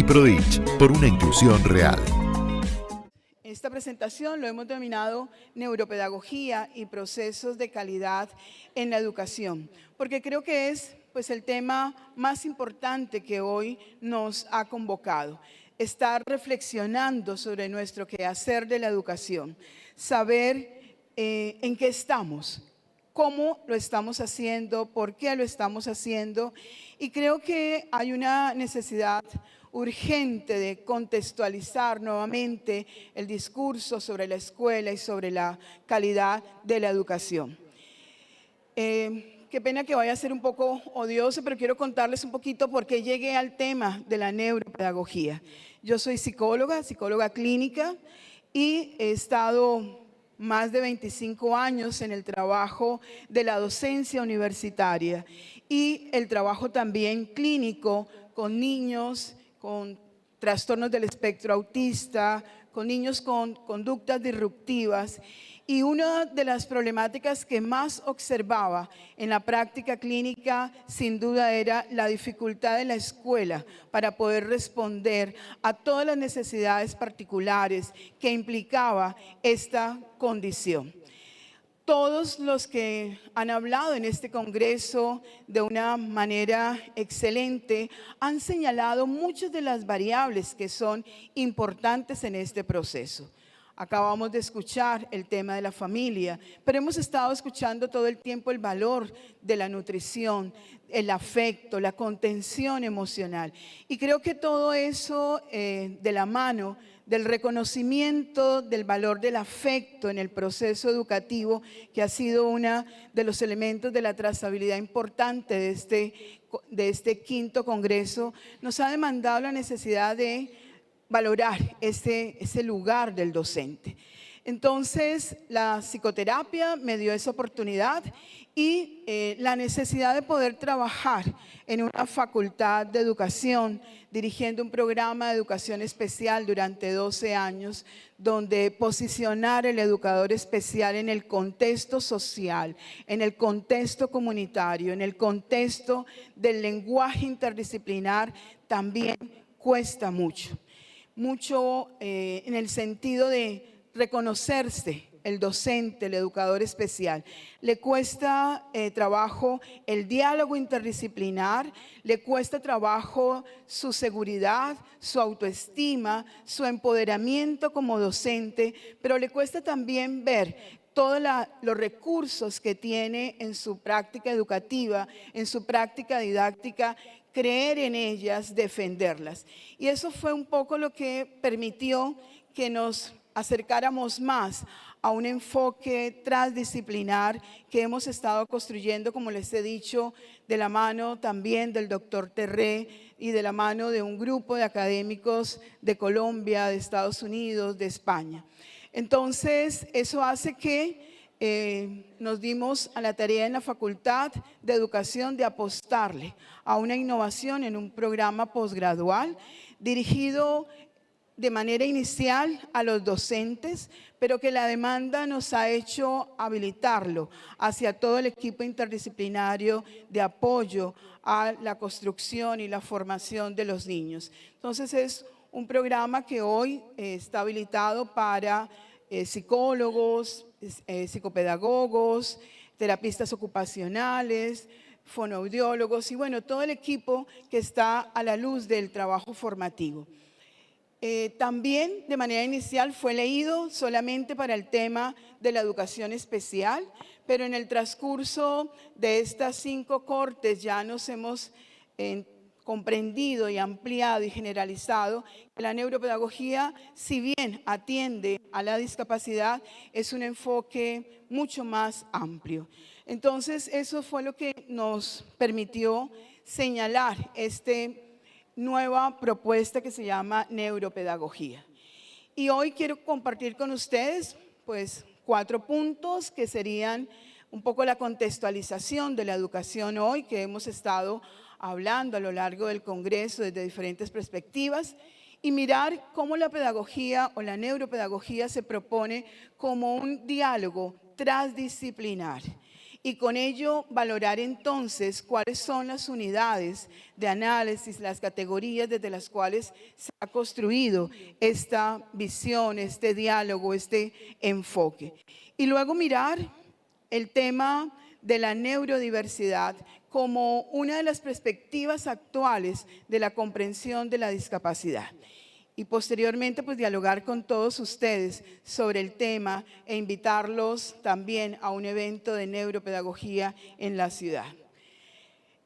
Prodich, por una inclusión real. Esta presentación lo hemos denominado Neuropedagogía y procesos de calidad en la educación, porque creo que es el tema más importante que hoy nos ha convocado. Estar reflexionando sobre nuestro quehacer de la educación, saber en qué estamos, cómo lo estamos haciendo, por qué lo estamos haciendo, y creo que hay una necesidad urgente de contextualizar nuevamente el discurso sobre la escuela y sobre la calidad de la educación. Qué pena que vaya a ser un poco odioso, pero quiero contarles un poquito por qué llegué al tema de la neuropedagogía. Yo soy psicóloga clínica, y he estado más de 25 años en el trabajo de la docencia universitaria y el trabajo también clínico con niños con trastornos del espectro autista, con niños con conductas disruptivas. Y una de las problemáticas que más observaba en la práctica clínica, sin duda, era la dificultad de la escuela para poder responder a todas las necesidades particulares que implicaba esta condición. Todos los que han hablado en este congreso de una manera excelente han señalado muchas de las variables que son importantes en este proceso. Acabamos de escuchar el tema de la familia, pero hemos estado escuchando todo el tiempo el valor de la nutrición, el afecto, la contención emocional. Y creo que todo eso de la mano del reconocimiento del valor del afecto en el proceso educativo, que ha sido uno de los elementos de la trazabilidad importante de este quinto congreso, nos ha demandado la necesidad de valorar ese lugar del docente. Entonces, la psicoterapia me dio esa oportunidad y la necesidad de poder trabajar en una facultad de educación, dirigiendo un programa de educación especial durante 12 años, donde posicionar el educador especial en el contexto social, en el contexto comunitario, en el contexto del lenguaje interdisciplinar, también cuesta mucho. En el sentido de reconocerse el docente, el educador especial. Le cuesta trabajo el diálogo interdisciplinar, le cuesta trabajo su seguridad, su autoestima, su empoderamiento como docente, pero le cuesta también ver todos los recursos que tiene en su práctica educativa, en su práctica didáctica, creer en ellas, defenderlas. Y eso fue un poco lo que permitió que nos acercáramos más a un enfoque transdisciplinar que hemos estado construyendo, como les he dicho, de la mano también del doctor Terré y de la mano de un grupo de académicos de Colombia, de Estados Unidos, de España. Entonces, eso hace que nos dimos a la tarea en la Facultad de Educación de apostarle a una innovación en un programa posgradual dirigido de manera inicial a los docentes, pero que la demanda nos ha hecho habilitarlo hacia todo el equipo interdisciplinario de apoyo a la construcción y la formación de los niños. Entonces es un programa que hoy está habilitado para psicólogos, psicopedagogos, terapistas ocupacionales, fonoaudiólogos y bueno, todo el equipo que está a la luz del trabajo formativo. También de manera inicial fue leído solamente para el tema de la educación especial, pero en el transcurso de estas 5 cortes ya nos hemos comprendido y ampliado y generalizado que la neuropedagogía, si bien atiende a la discapacidad, es un enfoque mucho más amplio. Entonces, eso fue lo que nos permitió señalar nueva propuesta que se llama neuropedagogía. Y hoy quiero compartir con ustedes 4 puntos que serían un poco la contextualización de la educación hoy, que hemos estado hablando a lo largo del Congreso desde diferentes perspectivas, y mirar cómo la pedagogía o la neuropedagogía se propone como un diálogo transdisciplinar y con ello valorar entonces cuáles son las unidades de análisis, las categorías desde las cuales se ha construido esta visión, este diálogo, este enfoque. Y luego mirar el tema de la neurodiversidad como una de las perspectivas actuales de la comprensión de la discapacidad. Y posteriormente, pues dialogar con todos ustedes sobre el tema e invitarlos también a un evento de neuropedagogía en la ciudad.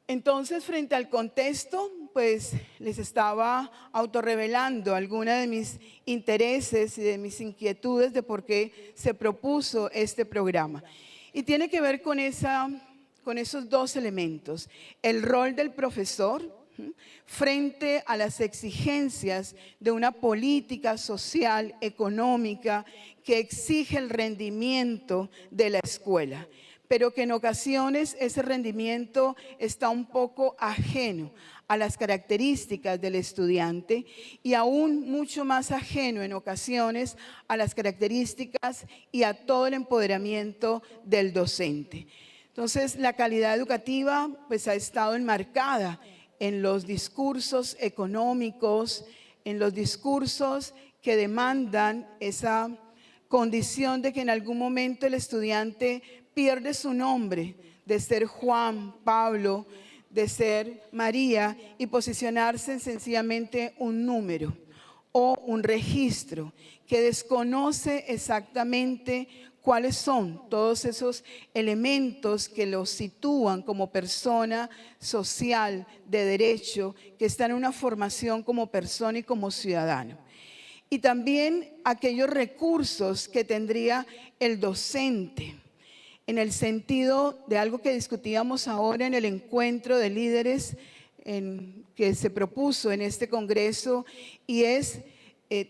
Entonces, frente al contexto, pues les estaba autorrevelando algunas de mis intereses y de mis inquietudes de por qué se propuso este programa. Y tiene que ver con esos dos elementos: el rol del profesor frente a las exigencias de una política social, económica, que exige el rendimiento de la escuela, pero que en ocasiones ese rendimiento está un poco ajeno a las características del estudiante y aún mucho más ajeno en ocasiones a las características y a todo el empoderamiento del docente. Entonces, la calidad educativa pues ha estado enmarcada en los discursos económicos, en los discursos que demandan esa condición de que en algún momento el estudiante pierde su nombre de ser Juan, Pablo, de ser María y posicionarse en sencillamente un número o un registro que desconoce exactamente cuáles son todos esos elementos que los sitúan como persona social de derecho, que está en una formación como persona y como ciudadano. Y también aquellos recursos que tendría el docente, en el sentido de algo que discutíamos ahora en el encuentro de líderes que se propuso en este congreso, y es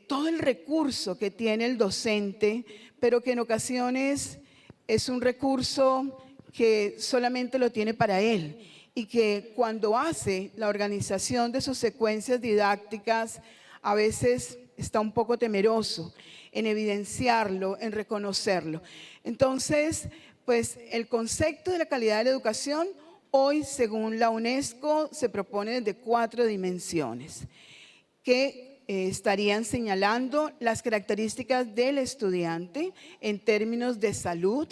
todo el recurso que tiene el docente, pero que en ocasiones es un recurso que solamente lo tiene para él, y que cuando hace la organización de sus secuencias didácticas a veces está un poco temeroso en evidenciarlo, en reconocerlo. Entonces, pues el concepto de la calidad de la educación hoy, según la UNESCO, se propone desde 4 dimensiones que estarían señalando las características del estudiante en términos de salud,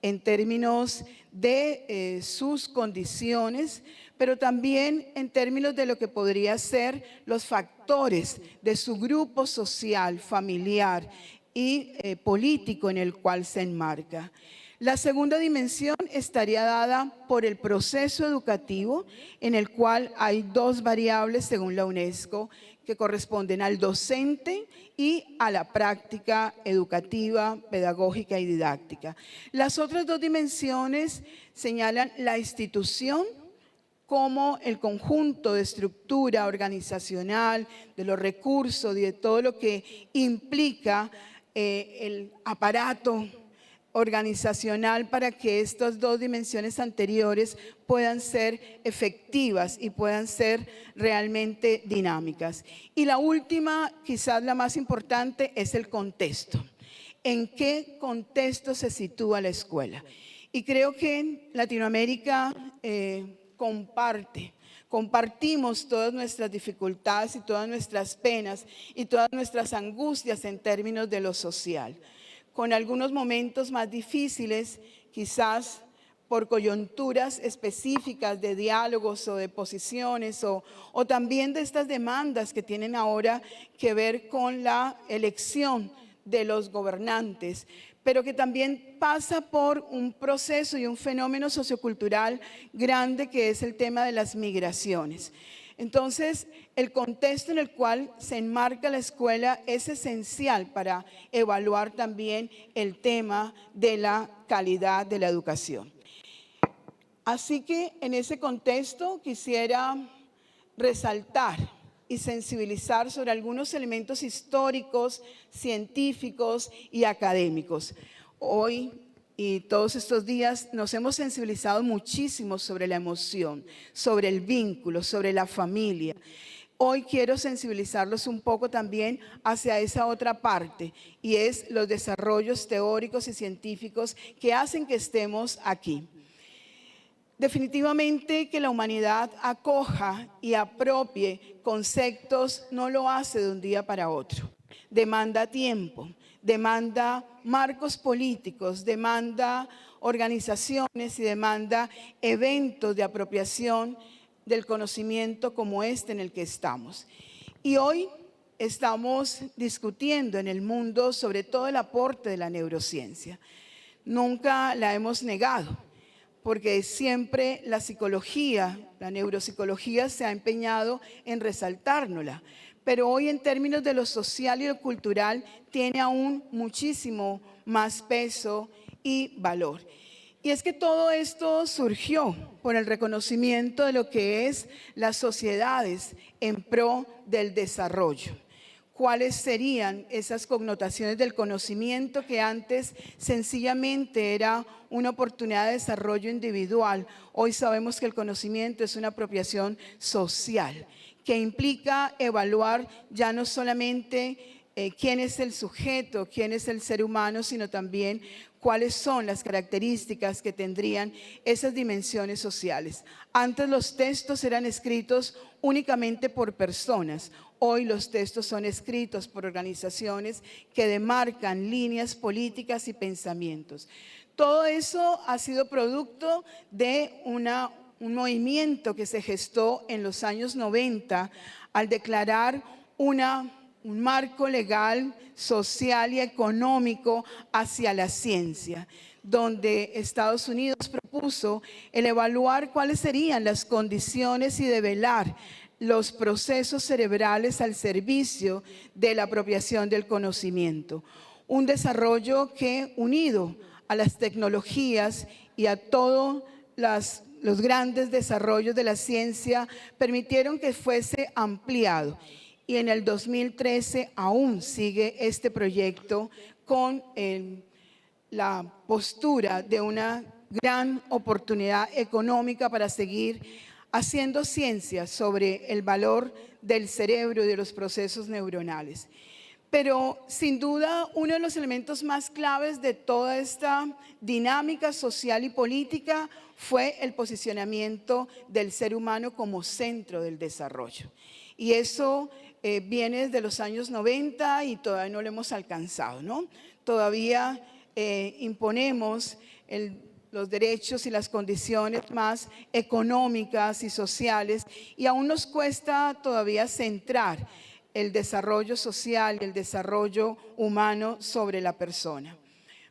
en términos de sus condiciones, pero también en términos de lo que podría ser los factores de su grupo social, familiar y político en el cual se enmarca. La segunda dimensión estaría dada por el proceso educativo, en el cual hay 2 variables según la UNESCO que corresponden al docente y a la práctica educativa, pedagógica y didáctica. Las otras 2 dimensiones señalan la institución como el conjunto de estructura organizacional, de los recursos y de todo lo que implica el aparato organizacional para que estas 2 dimensiones anteriores puedan ser efectivas y puedan ser realmente dinámicas. Y la última, quizás la más importante, es el contexto. ¿En qué contexto se sitúa la escuela? Y creo que en Latinoamérica compartimos todas nuestras dificultades y todas nuestras penas y todas nuestras angustias en términos de lo social, con algunos momentos más difíciles, quizás por coyunturas específicas de diálogos o de posiciones o también de estas demandas que tienen ahora que ver con la elección de los gobernantes, pero que también pasa por un proceso y un fenómeno sociocultural grande que es el tema de las migraciones. Entonces, el contexto en el cual se enmarca la escuela es esencial para evaluar también el tema de la calidad de la educación. Así que en ese contexto quisiera resaltar y sensibilizar sobre algunos elementos históricos, científicos y académicos. Hoy y todos estos días nos hemos sensibilizado muchísimo sobre la emoción, sobre el vínculo, sobre la familia. Hoy quiero sensibilizarlos un poco también hacia esa otra parte, y es los desarrollos teóricos y científicos que hacen que estemos aquí. Definitivamente que la humanidad acoja y apropie conceptos no lo hace de un día para otro. Demanda tiempo, demanda marcos políticos, demanda organizaciones y demanda eventos de apropiación del conocimiento como este en el que estamos. Y hoy estamos discutiendo en el mundo sobre todo el aporte de la neurociencia. Nunca la hemos negado, porque siempre la psicología, la neuropsicología se ha empeñado en resaltárnosla. Pero hoy en términos de lo social y lo cultural tiene aún muchísimo más peso y valor. Y es que todo esto surgió por el reconocimiento de lo que es las sociedades en pro del desarrollo. ¿Cuáles serían esas connotaciones del conocimiento que antes sencillamente era una oportunidad de desarrollo individual? Hoy sabemos que el conocimiento es una apropiación social, que implica evaluar ya no solamente quién es el sujeto, quién es el ser humano, sino también cuáles son las características que tendrían esas dimensiones sociales. Antes los textos eran escritos únicamente por personas. Hoy los textos son escritos por organizaciones que demarcan líneas políticas y pensamientos. Todo eso ha sido producto de un movimiento que se gestó en los años 90 al declarar un marco legal, social y económico hacia la ciencia, donde Estados Unidos propuso el evaluar cuáles serían las condiciones y develar los procesos cerebrales al servicio de la apropiación del conocimiento. Un desarrollo que, unido a las tecnologías y a todos los grandes desarrollos de la ciencia, permitieron que fuese ampliado. Y en el 2013 aún sigue este proyecto con la postura de una gran oportunidad económica para seguir haciendo ciencia sobre el valor del cerebro y de los procesos neuronales. Pero sin duda uno de los elementos más claves de toda esta dinámica social y política fue el posicionamiento del ser humano como centro del desarrollo. Y eso viene desde los años 90 y todavía no lo hemos alcanzado, ¿no? Todavía imponemos los derechos y las condiciones más económicas y sociales, y aún nos cuesta todavía centrar el desarrollo social y el desarrollo humano sobre la persona.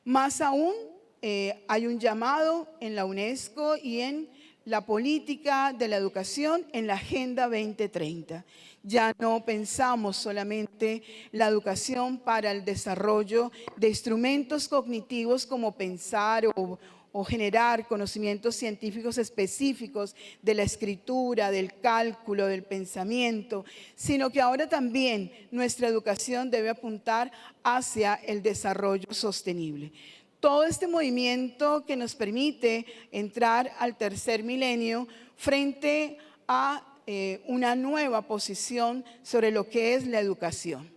Más aún, hay un llamado en la UNESCO y en la política de la educación en la Agenda 2030. Ya no pensamos solamente la educación para el desarrollo de instrumentos cognitivos como pensar o generar conocimientos científicos específicos de la escritura, del cálculo, del pensamiento, sino que ahora también nuestra educación debe apuntar hacia el desarrollo sostenible. Todo este movimiento que nos permite entrar al tercer milenio frente a una nueva posición sobre lo que es la educación.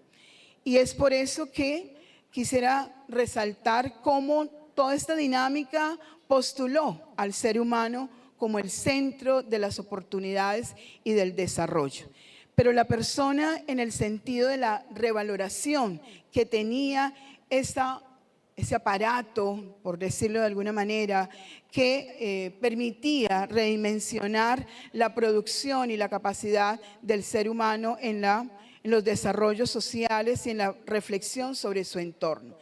Y es por eso que quisiera resaltar cómo toda esta dinámica postuló al ser humano como el centro de las oportunidades y del desarrollo. Pero la persona, en el sentido de la revaloración que tenía ese aparato, por decirlo de alguna manera, que permitía redimensionar la producción y la capacidad del ser humano en los desarrollos sociales y en la reflexión sobre su entorno.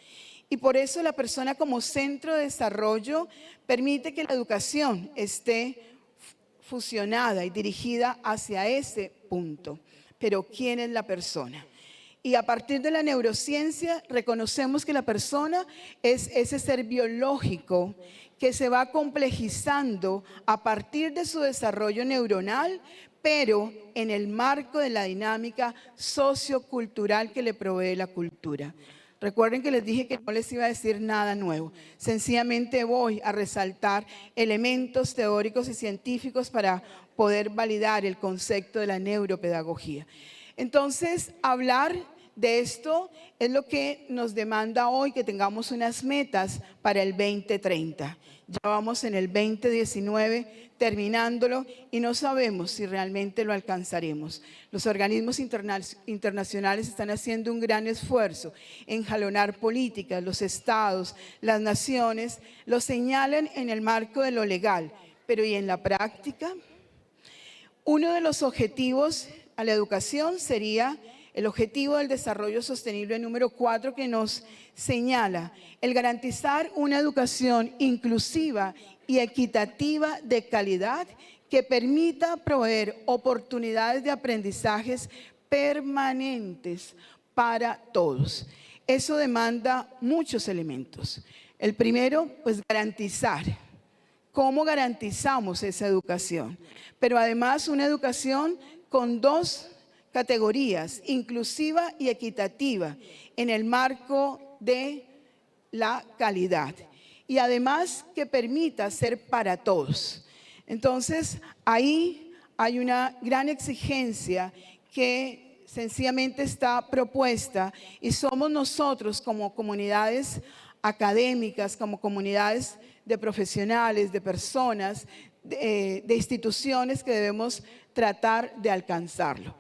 Y por eso la persona como centro de desarrollo permite que la educación esté fusionada y dirigida hacia ese punto. Pero ¿quién es la persona? Y a partir de la neurociencia reconocemos que la persona es ese ser biológico que se va complejizando a partir de su desarrollo neuronal, pero en el marco de la dinámica sociocultural que le provee la cultura. Recuerden que les dije que no les iba a decir nada nuevo. Sencillamente voy a resaltar elementos teóricos y científicos para poder validar el concepto de la neuropedagogía. Entonces, hablar De esto es lo que nos demanda hoy que tengamos unas metas para el 2030. Ya vamos en el 2019 terminándolo y no sabemos si realmente lo alcanzaremos. Los organismos internacionales están haciendo un gran esfuerzo en jalonar políticas, los estados, las naciones, lo señalan en el marco de lo legal, pero ¿y en la práctica? Uno de los objetivos a la educación sería el objetivo del desarrollo sostenible número 4 que nos señala el garantizar una educación inclusiva y equitativa de calidad que permita proveer oportunidades de aprendizajes permanentes para todos. Eso demanda muchos elementos. El primero, pues garantizar. ¿Cómo garantizamos esa educación? Pero además una educación con dos categorías, inclusiva y equitativa, en el marco de la calidad. Y además que permita ser para todos. Entonces, ahí hay una gran exigencia que sencillamente está propuesta y somos nosotros como comunidades académicas, como comunidades de profesionales, de personas, de instituciones que debemos tratar de alcanzarlo.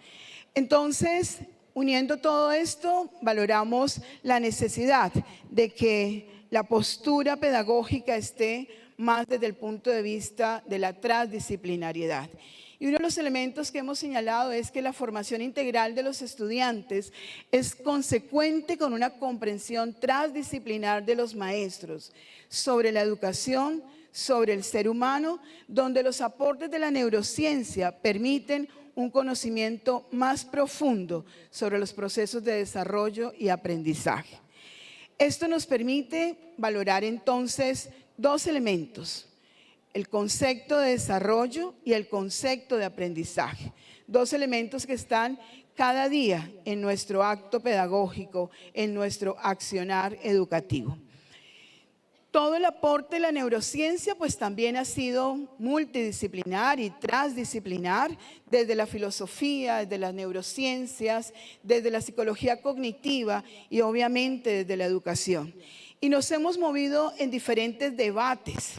Entonces, uniendo todo esto, valoramos la necesidad de que la postura pedagógica esté más desde el punto de vista de la transdisciplinariedad. Y uno de los elementos que hemos señalado es que la formación integral de los estudiantes es consecuente con una comprensión transdisciplinar de los maestros sobre la educación, sobre el ser humano, donde los aportes de la neurociencia permiten un conocimiento más profundo sobre los procesos de desarrollo y aprendizaje. Esto nos permite valorar entonces dos elementos: el concepto de desarrollo y el concepto de aprendizaje. Dos elementos que están cada día en nuestro acto pedagógico, en nuestro accionar educativo. Todo el aporte de la neurociencia pues también ha sido multidisciplinar y transdisciplinar, desde la filosofía, desde las neurociencias, desde la psicología cognitiva y obviamente desde la educación. Y nos hemos movido en diferentes debates.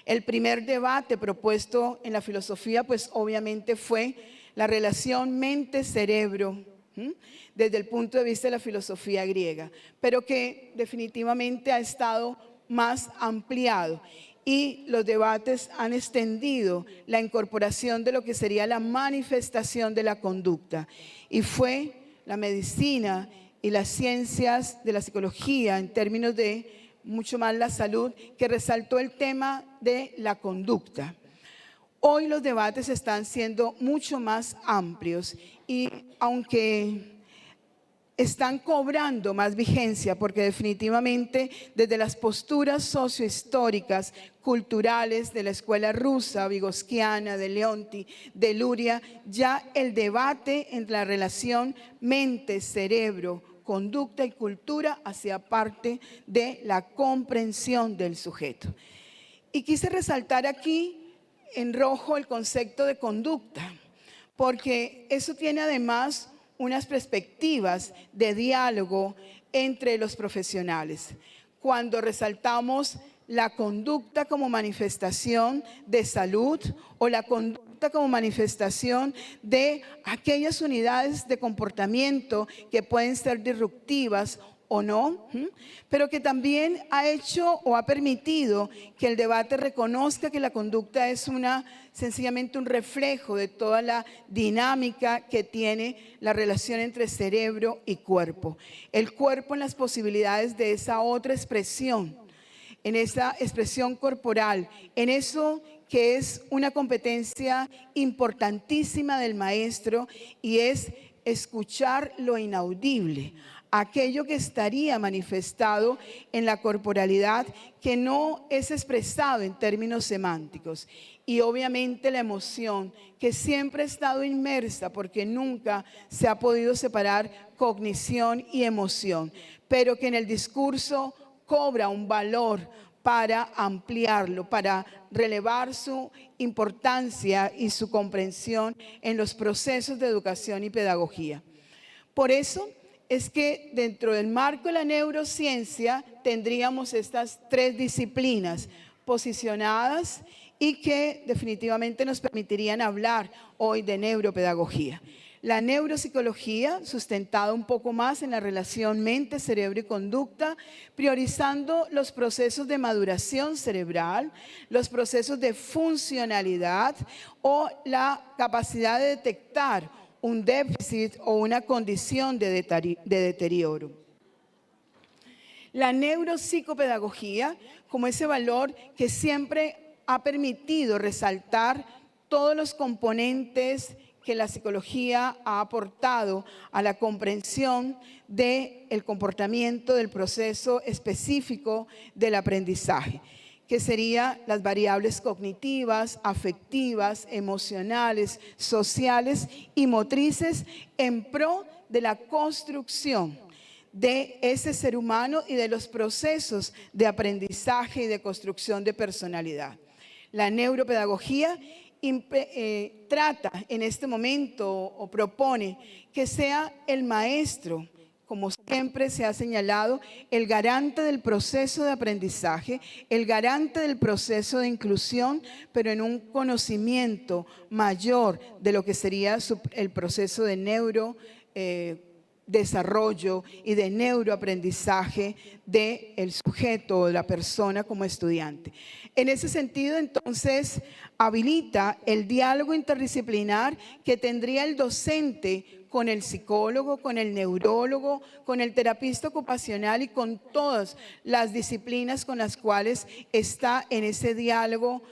El primer debate propuesto en la filosofía pues obviamente fue la relación mente-cerebro, desde el punto de vista de la filosofía griega, pero que definitivamente ha estado más ampliado y los debates han extendido la incorporación de lo que sería la manifestación de la conducta, y fue la medicina y las ciencias de la psicología en términos de mucho más la salud que resaltó el tema de la conducta. Hoy los debates están siendo mucho más amplios y aunque están cobrando más vigencia, porque definitivamente desde las posturas sociohistóricas, culturales de la escuela rusa, vygotsquiana, de Leonti, de Luria, ya el debate entre la relación mente, cerebro, conducta y cultura hacía parte de la comprensión del sujeto. Y quise resaltar aquí en rojo el concepto de conducta, porque eso tiene además unas perspectivas de diálogo entre los profesionales. Cuando resaltamos la conducta como manifestación de salud o la conducta como manifestación de aquellas unidades de comportamiento que pueden ser disruptivas o no, pero que también ha hecho o ha permitido que el debate reconozca que la conducta es sencillamente un reflejo de toda la dinámica que tiene la relación entre cerebro y cuerpo. El cuerpo en las posibilidades de esa otra expresión, en esa expresión corporal, en eso que es una competencia importantísima del maestro, y es escuchar lo inaudible, aquello que estaría manifestado en la corporalidad que no es expresado en términos semánticos. Y obviamente la emoción, que siempre ha estado inmersa porque nunca se ha podido separar cognición y emoción, pero que en el discurso cobra un valor para ampliarlo, para relevar su importancia y su comprensión en los procesos de educación y pedagogía. Por eso, es que dentro del marco de la neurociencia tendríamos estas tres disciplinas posicionadas y que definitivamente nos permitirían hablar hoy de neuropedagogía. La neuropsicología, sustentada un poco más en la relación mente, cerebro y conducta, priorizando los procesos de maduración cerebral, los procesos de funcionalidad o la capacidad de detectar un déficit o una condición de deterioro. La neuropsicopedagogía, como ese valor que siempre ha permitido resaltar todos los componentes que la psicología ha aportado a la comprensión del comportamiento del proceso específico del aprendizaje, que serían las variables cognitivas, afectivas, emocionales, sociales y motrices en pro de la construcción de ese ser humano y de los procesos de aprendizaje y de construcción de personalidad. La neuropedagogía trata en este momento o propone que sea el maestro, como siempre se ha señalado, el garante del proceso de aprendizaje, el garante del proceso de inclusión, pero en un conocimiento mayor de lo que sería el proceso de neurodesarrollo y de neuroaprendizaje del sujeto o de la persona como estudiante. En ese sentido, entonces, habilita el diálogo interdisciplinar que tendría el docente con el psicólogo, con el neurólogo, con el terapista ocupacional y con todas las disciplinas con las cuales está en ese diálogo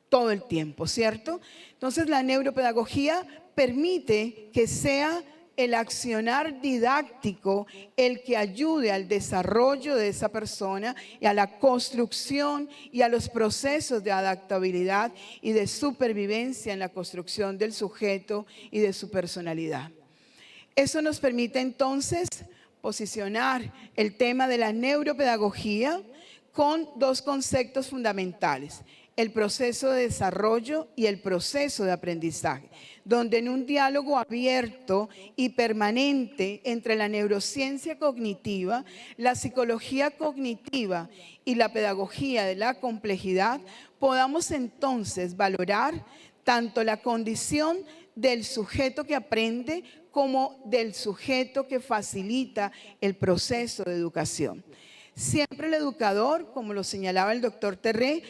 todo el tiempo, ¿cierto? Entonces, la neuropedagogía permite que sea el accionar didáctico el que ayude al desarrollo de esa persona y a la construcción y a los procesos de adaptabilidad y de supervivencia en la construcción del sujeto y de su personalidad. Eso nos permite entonces posicionar el tema de la neuropedagogía con dos conceptos fundamentales: el proceso de desarrollo y el proceso de aprendizaje, donde en un diálogo abierto y permanente entre la neurociencia cognitiva, la psicología cognitiva y la pedagogía de la complejidad, podamos entonces valorar tanto la condición del sujeto que aprende como del sujeto que facilita el proceso de educación. Siempre el educador, como lo señalaba el doctor Terré,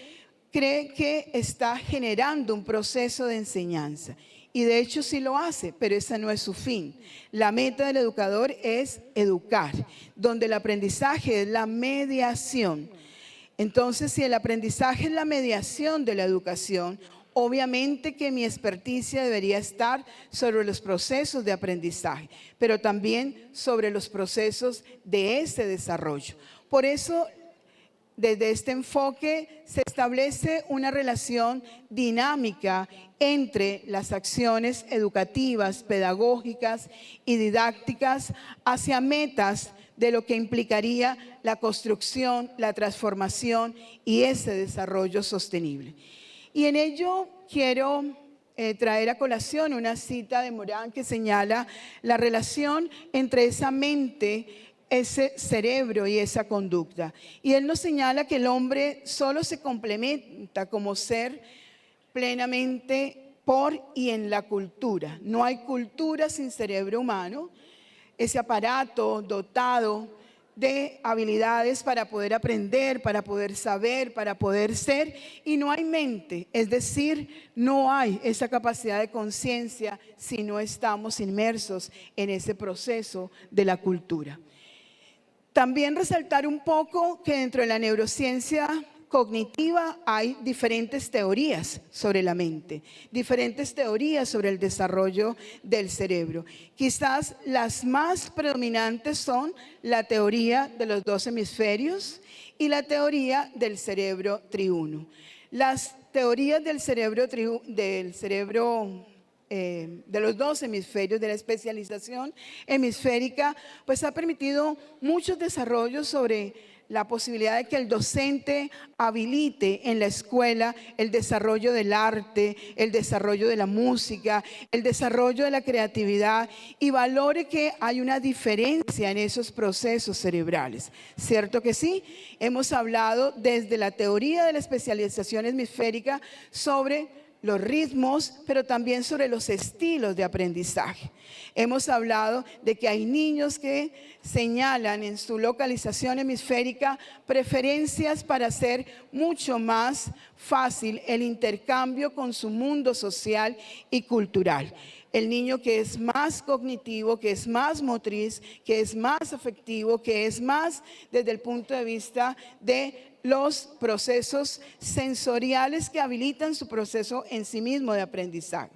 cree que está generando un proceso de enseñanza. Y de hecho sí lo hace, pero ese no es su fin. La meta del educador es educar, donde el aprendizaje es la mediación. Entonces, si el aprendizaje es la mediación de la educación, obviamente que mi experticia debería estar sobre los procesos de aprendizaje, pero también sobre los procesos de ese desarrollo. Por eso, desde este enfoque se establece una relación dinámica entre las acciones educativas, pedagógicas y didácticas hacia metas de lo que implicaría la construcción, la transformación y ese desarrollo sostenible. Y en ello quiero traer a colación una cita de Morán que señala la relación entre esa mente, ese cerebro y esa conducta. Y él nos señala que el hombre solo se complementa como ser plenamente por y en la cultura. No hay cultura sin cerebro humano, ese aparato dotado de habilidades para poder aprender, para poder saber, para poder ser, y no hay mente, es decir, no hay esa capacidad de conciencia si no estamos inmersos en ese proceso de la cultura. También resaltar un poco que dentro de la neurociencia cognitiva hay diferentes teorías sobre la mente, diferentes teorías sobre el desarrollo del cerebro. Quizás las más predominantes son la teoría de los 2 hemisferios y la teoría del cerebro triuno. Las teorías del cerebro de los 2 hemisferios, de la especialización hemisférica, pues ha permitido muchos desarrollos sobre la posibilidad de que el docente habilite en la escuela el desarrollo del arte, el desarrollo de la música, el desarrollo de la creatividad y valore que hay una diferencia en esos procesos cerebrales. ¿Cierto que sí? Hemos hablado desde la teoría de la especialización hemisférica sobre los ritmos, pero también sobre los estilos de aprendizaje. Hemos hablado de que hay niños que señalan en su localización hemisférica preferencias para hacer mucho más fácil el intercambio con su mundo social y cultural. El niño que es más cognitivo, que es más motriz, que es más afectivo, que es más desde el punto de vista de los procesos sensoriales que habilitan su proceso en sí mismo de aprendizaje.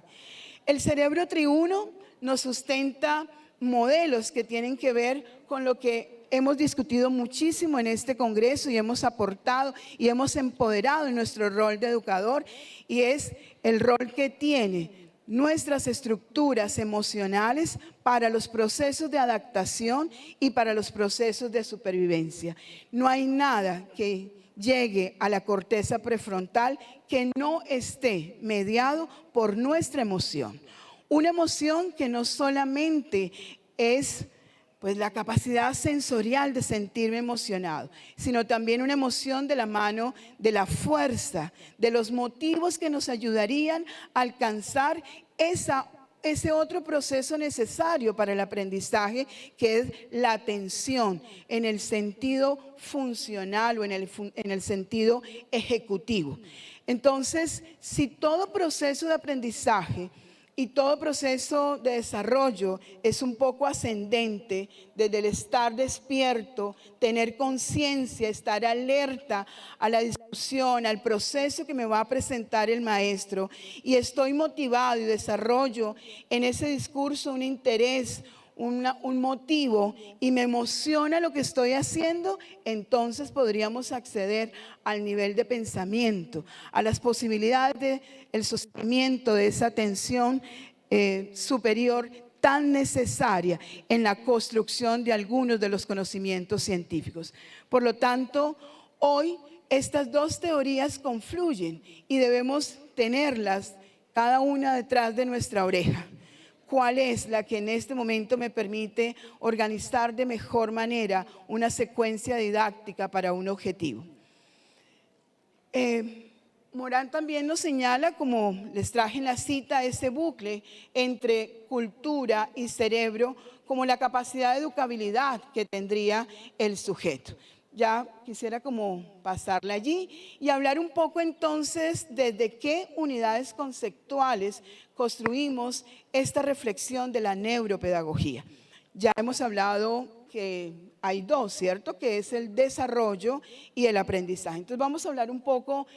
El cerebro triuno nos sustenta modelos que tienen que ver con lo que hemos discutido muchísimo en este congreso y hemos aportado y hemos empoderado en nuestro rol de educador, y es el rol que tiene nuestras estructuras emocionales para los procesos de adaptación y para los procesos de supervivencia. No hay nada que llegue a la corteza prefrontal que no esté mediado por nuestra emoción. Una emoción que no solamente es pues la capacidad sensorial de sentirme emocionado, sino también una emoción de la mano de la fuerza, de los motivos que nos ayudarían a alcanzar ese otro proceso necesario para el aprendizaje, que es la atención en el sentido funcional o en el sentido ejecutivo. Entonces, si todo proceso de aprendizaje y todo proceso de desarrollo es un poco ascendente, desde el estar despierto, tener conciencia, estar alerta a la discusión, al proceso que me va a presentar el maestro, y estoy motivado y desarrollo en ese discurso un interés, un motivo, y me emociona lo que estoy haciendo, entonces podríamos acceder al nivel de pensamiento, a las posibilidades del sostenimiento de esa atención superior tan necesaria en la construcción de algunos de los conocimientos científicos. Por lo tanto, hoy estas dos teorías confluyen y debemos tenerlas cada una detrás de nuestra oreja. ¿Cuál es la que en este momento me permite organizar de mejor manera una secuencia didáctica para un objetivo? Morán también nos señala, como les traje en la cita, ese bucle entre cultura y cerebro como la capacidad de educabilidad que tendría el sujeto. Ya quisiera como pasarle allí y hablar un poco entonces desde qué unidades conceptuales construimos esta reflexión de la neuropedagogía. Ya hemos hablado que hay dos, ¿cierto? Que es el desarrollo y el aprendizaje. Entonces vamos a hablar un poco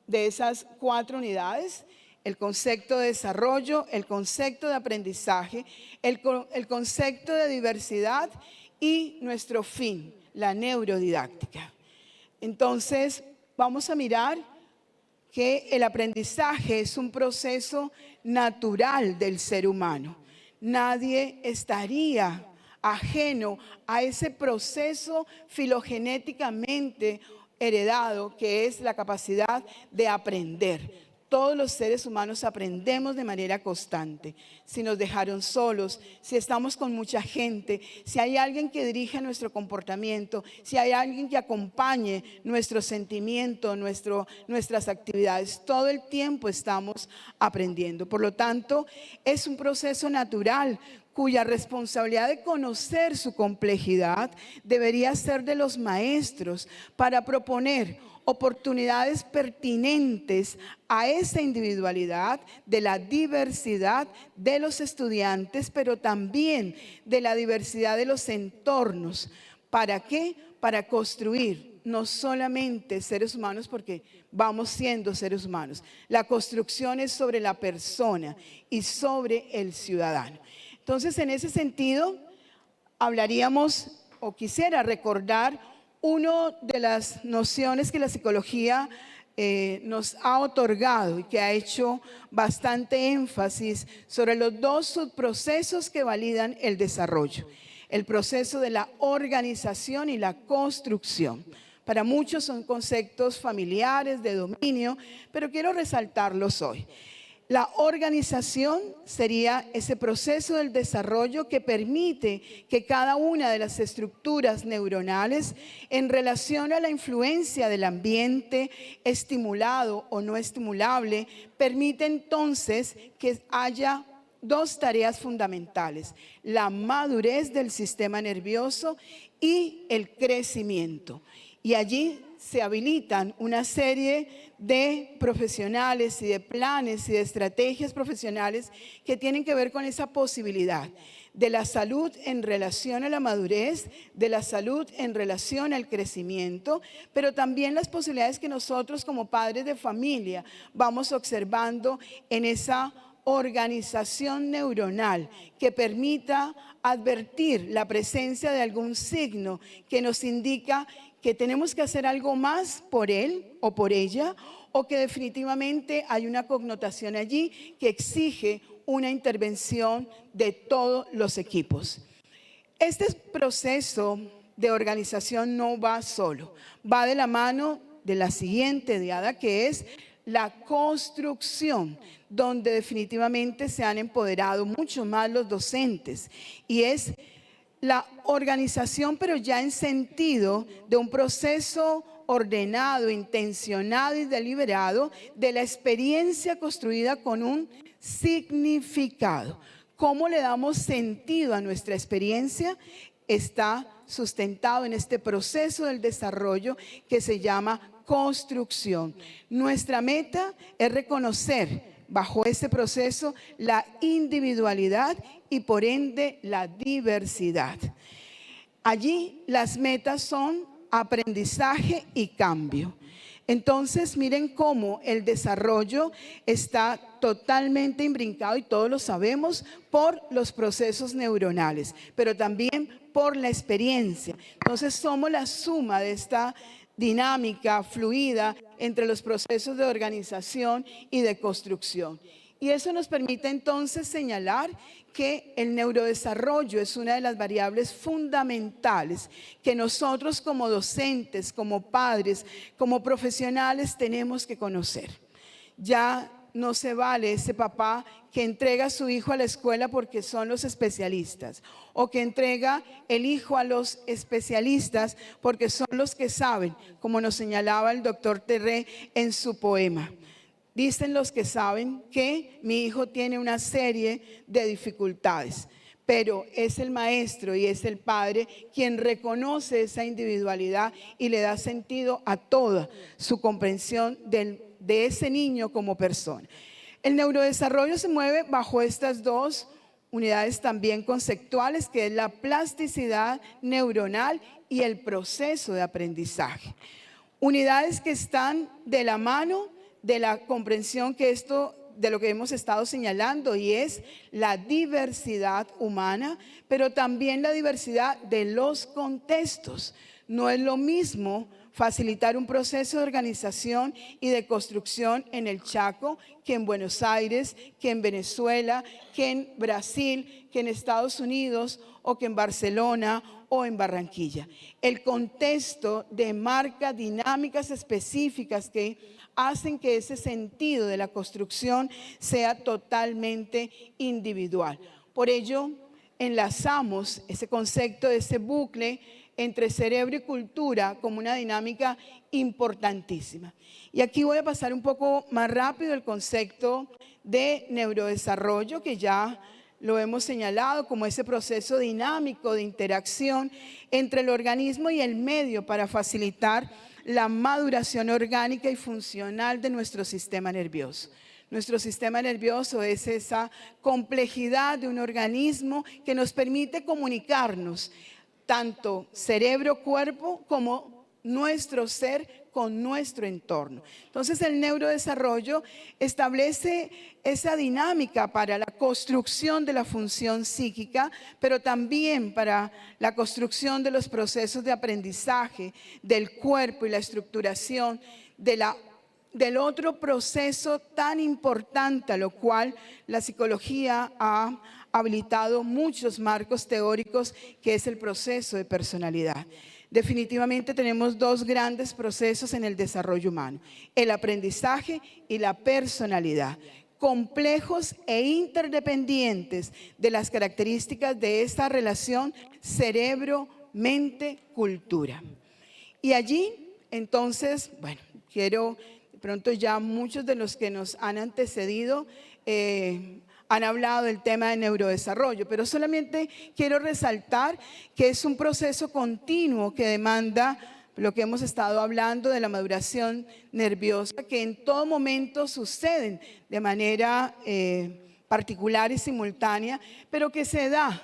de esas cuatro unidades: el concepto de desarrollo, el concepto de aprendizaje, el concepto de diversidad y nuestro fin, la neurodidáctica. Entonces, vamos a mirar que el aprendizaje es un proceso natural del ser humano. Nadie estaría ajeno a ese proceso filogenéticamente heredado, que es la capacidad de aprender. Todos los seres humanos aprendemos de manera constante. Si nos dejaron solos, si estamos con mucha gente, si hay alguien que dirige nuestro comportamiento, si hay alguien que acompañe nuestro sentimiento, nuestras actividades, todo el tiempo estamos aprendiendo. Por lo tanto, es un proceso natural cuya responsabilidad de conocer su complejidad debería ser de los maestros para proponer oportunidades pertinentes a esa individualidad, de la diversidad de los estudiantes, pero también de la diversidad de los entornos. ¿Para qué? Para construir no solamente seres humanos, porque vamos siendo seres humanos. La construcción es sobre la persona y sobre el ciudadano. Entonces, en ese sentido, hablaríamos, o quisiera recordar, una de las nociones que la psicología nos ha otorgado y que ha hecho bastante énfasis sobre los dos subprocesos que validan el desarrollo. el proceso de la organización y la construcción. Para muchos son conceptos familiares de dominio, pero quiero resaltarlos hoy. La organización sería ese proceso del desarrollo que permite que cada una de las estructuras neuronales, en relación a la influencia del ambiente, estimulado o no estimulable, permite entonces que haya dos tareas fundamentales: la madurez del sistema nervioso y el crecimiento. Y allí se habilitan una serie de profesionales y de planes y de estrategias profesionales que tienen que ver con esa posibilidad de la salud en relación a la madurez, de la salud en relación al crecimiento, pero también las posibilidades que nosotros como padres de familia vamos observando en esa organización neuronal que permita advertir la presencia de algún signo que nos indica que tenemos que hacer algo más por él o por ella, o que definitivamente hay una connotación allí que exige una intervención de todos los equipos. Este proceso de organización no va solo, va de la mano de la siguiente diada, que es la construcción, donde definitivamente se han empoderado mucho más los docentes, y es la organización, pero ya en sentido de un proceso ordenado, intencionado y deliberado de la experiencia construida con un significado. ¿Cómo le damos sentido a nuestra experiencia? Está sustentado en este proceso del desarrollo que se llama construcción. Nuestra meta es reconocer bajo ese proceso la individualidad y por ende la diversidad. Allí las metas son aprendizaje y cambio. Entonces miren cómo el desarrollo está totalmente imbrincado, y todos lo sabemos, por los procesos neuronales, pero también por la experiencia. Entonces somos la suma de esta dinámica fluida entre los procesos de organización y de construcción. Y eso nos permite entonces señalar que el neurodesarrollo es una de las variables fundamentales que nosotros como docentes, como padres, como profesionales tenemos que conocer. Ya no se vale ese papá que entrega a su hijo a la escuela porque son los especialistas, o que entrega el hijo a los especialistas porque son los que saben, como nos señalaba el doctor Terré en su poema. Dicen los que saben que mi hijo tiene una serie de dificultades, pero es el maestro y es el padre quien reconoce esa individualidad y le da sentido a toda su comprensión de ese niño como persona. El neurodesarrollo se mueve bajo estas dos unidades también conceptuales, que es la plasticidad neuronal y el proceso de aprendizaje. Unidades que están de la mano de la comprensión de lo que hemos estado señalando, y es la diversidad humana, pero también la diversidad de los contextos. No es lo mismo facilitar un proceso de organización y de construcción en el Chaco que en Buenos Aires, que en Venezuela, que en Brasil, que en Estados Unidos, o que en Barcelona o en Barranquilla. El contexto demarca dinámicas específicas que hacen que ese sentido de la construcción sea totalmente individual. Por ello, enlazamos ese concepto de ese bucle entre cerebro y cultura como una dinámica importantísima. Y aquí voy a pasar un poco más rápido el concepto de neurodesarrollo, que ya lo hemos señalado como ese proceso dinámico de interacción entre el organismo y el medio para facilitar la maduración orgánica y funcional de nuestro sistema nervioso. Nuestro sistema nervioso es esa complejidad de un organismo que nos permite comunicarnos, tanto cerebro-cuerpo como nuestro ser con nuestro entorno. Entonces el neurodesarrollo establece esa dinámica para la construcción de la función psíquica, pero también para la construcción de los procesos de aprendizaje del cuerpo y la estructuración de la del otro proceso tan importante, a lo cual la psicología ha habilitado muchos marcos teóricos, que es el proceso de personalidad. Definitivamente tenemos dos grandes procesos en el desarrollo humano: el aprendizaje y la personalidad, complejos e interdependientes de las características de esta relación cerebro, mente, cultura. Y allí, entonces, bueno, quiero, de pronto ya muchos de los que nos han antecedido han hablado del tema de neurodesarrollo, pero solamente quiero resaltar que es un proceso continuo que demanda lo que hemos estado hablando de la maduración nerviosa, que en todo momento suceden de manera particular y simultánea, pero que se da